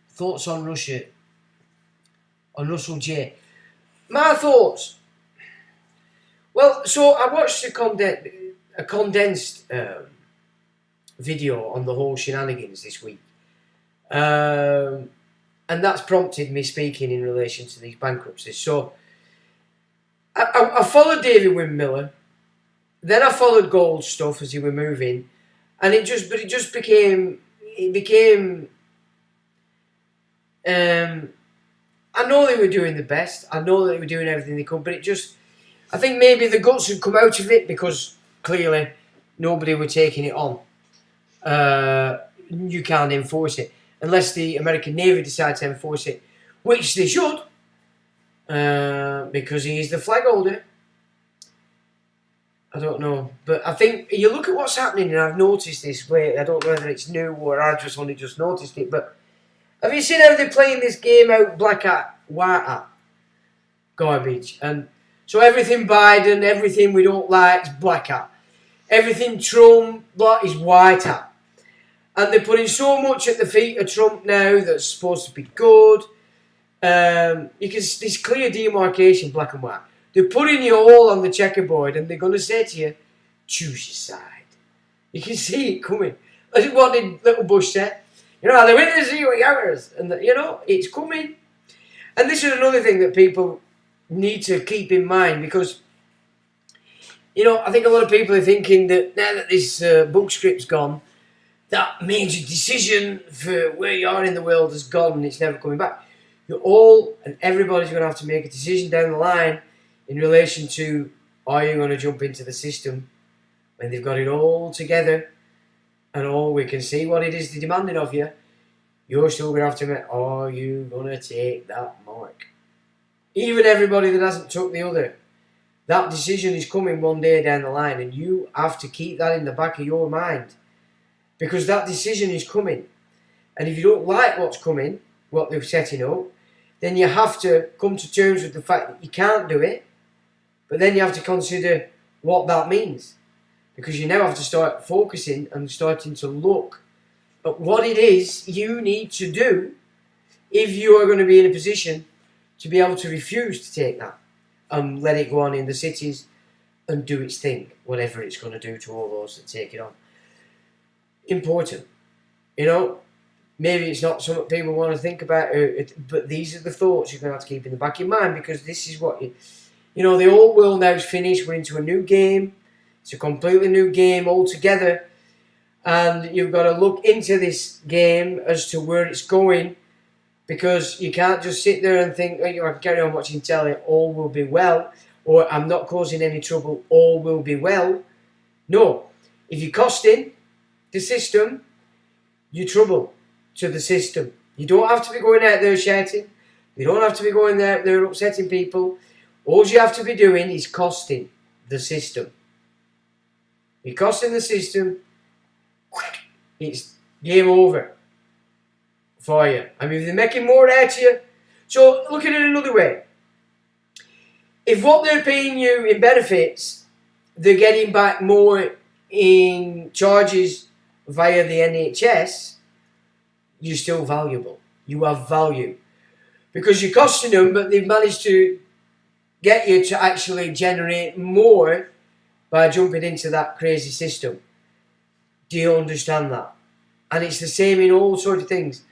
Thoughts on Russia? On Russell J. My thoughts. Well, so I watched a condensed video on the whole shenanigans this week. And that's prompted me speaking in relation to these bankruptcies. So I followed David Windmiller, then I followed Gold stuff as he were moving, and it just became. I know they were doing the best. I know they were doing everything they could, but I think maybe the guts had come out of it because clearly nobody were taking it on. You can't enforce it unless the American Navy decide to enforce it, which they should, because he is the flag holder. I don't know, but I think you look at what's happening, and I've noticed this. I don't know whether it's new or I only just noticed it, but have you seen how they're playing this game out, black hat, white hat, garbage? And so everything Biden, everything we don't like is black hat. Everything Trump, black is white hat. And they're putting so much at the feet of Trump now that's supposed to be good. This clear demarcation, black and white. They're putting you all on the checkerboard and they're going to say to you, choose your side. You can see it coming. That's what did Little Bush said. You know, the winners are your youngers. And, it's coming. And this is another thing that people need to keep in mind because, I think a lot of people are thinking that now that this book script's gone, that major decision for where you are in the world has gone and it's never coming back. You're all and everybody's going to have to make a decision down the line in relation to, are you going to jump into the system when they've got it all together and all we can see what it is they're demanding of you? You're still going to have to make, are you going to take that mark? Even everybody that hasn't took the other. That decision is coming one day down the line and you have to keep that in the back of your mind. Because that decision is coming. And if you don't like what's coming, what they're setting up, then you have to come to terms with the fact that you can't do it. But then you have to consider what that means. Because you now have to start focusing and starting to look at what it is you need to do if you are going to be in a position to be able to refuse to take that and let it go on in the cities and do its thing, whatever it's going to do to all those that take it on. Important. Maybe it's not something people want to think about, but these are the thoughts you're going to have to keep in the back of your mind because this is what the old world now is finished. We're into a new game. It's a completely new game altogether. And you've got to look into this game as to where it's going because you can't just sit there and think, I can carry on watching telly, all will be well, or I'm not causing any trouble, all will be well. No. If you're costing the system, you're trouble to the system. You don't have to be going out there shouting. You don't have to be going out there upsetting people. All you have to be doing is costing the system. You're costing the system, it's game over for you. I mean, if they're making more out of you, so look at it another way. If what they're paying you in benefits, they're getting back more in charges via the NHS, you're still valuable. You have value. Because you're costing them, but they've managed to get you to actually generate more by jumping into that crazy system. Do you understand that? And it's the same in all sorts of things.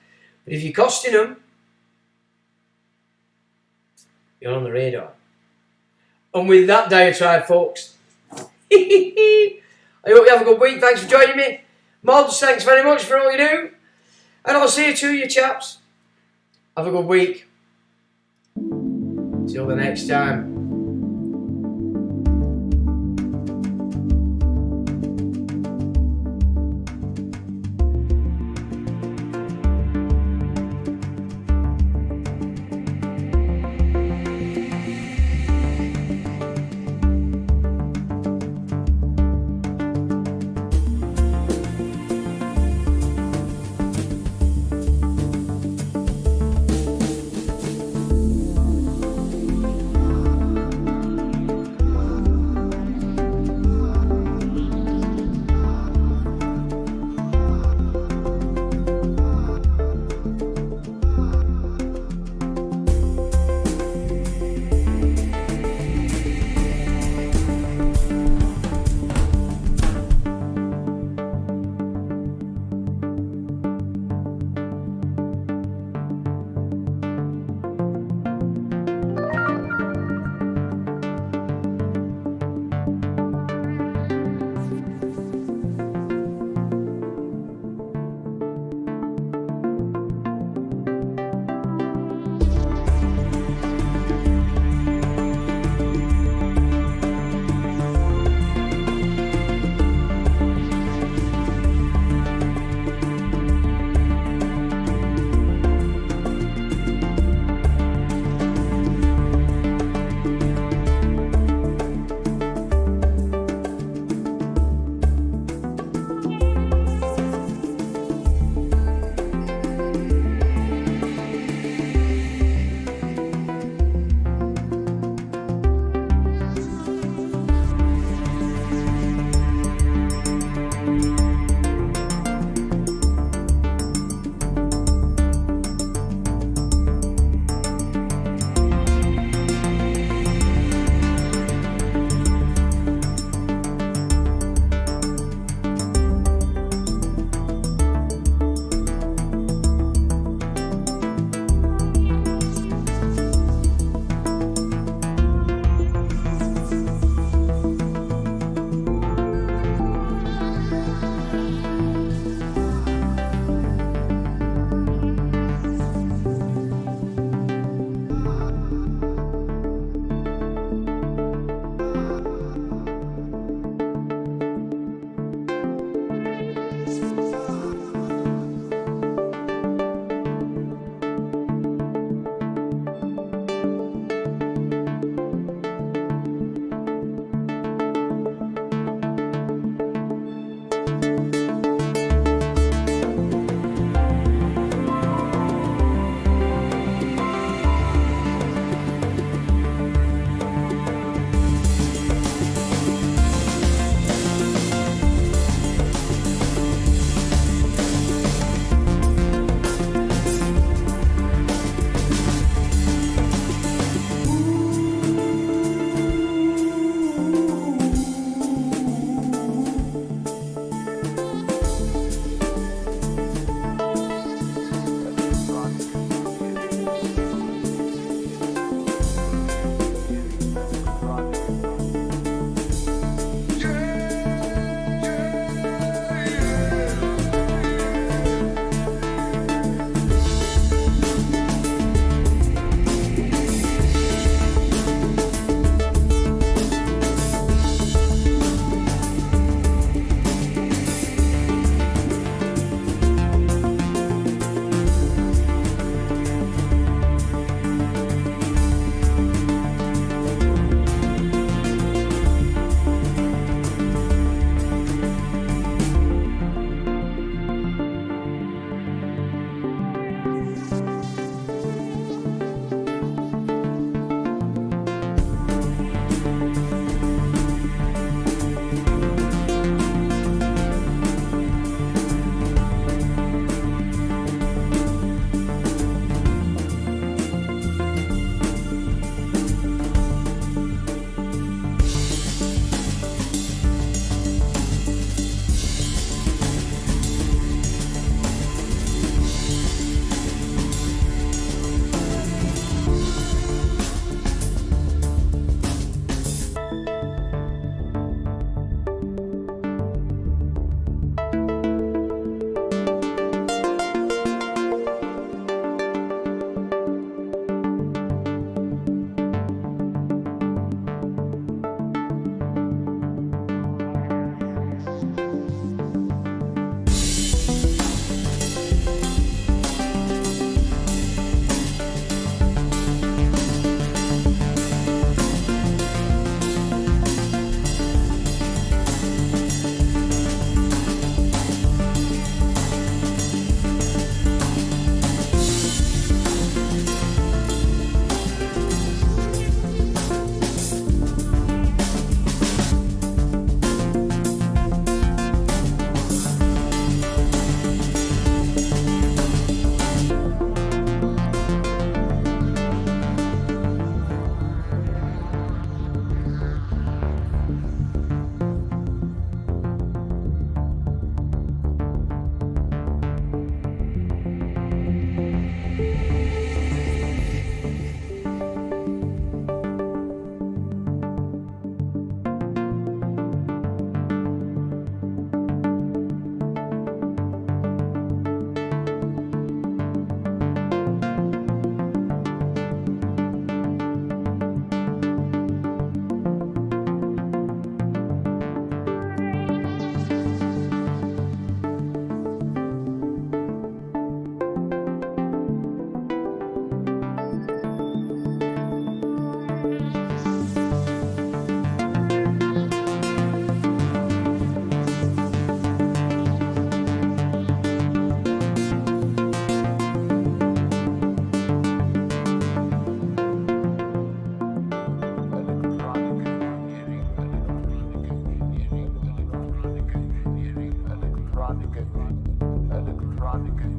But if you're costing them, you're on the radar. And with that diatribe, folks, I hope you have a good week. Thanks for joining me. Mods, thanks very much for all you do. And I'll see you to you, chaps. Have a good week. Till the next time. geopolitical.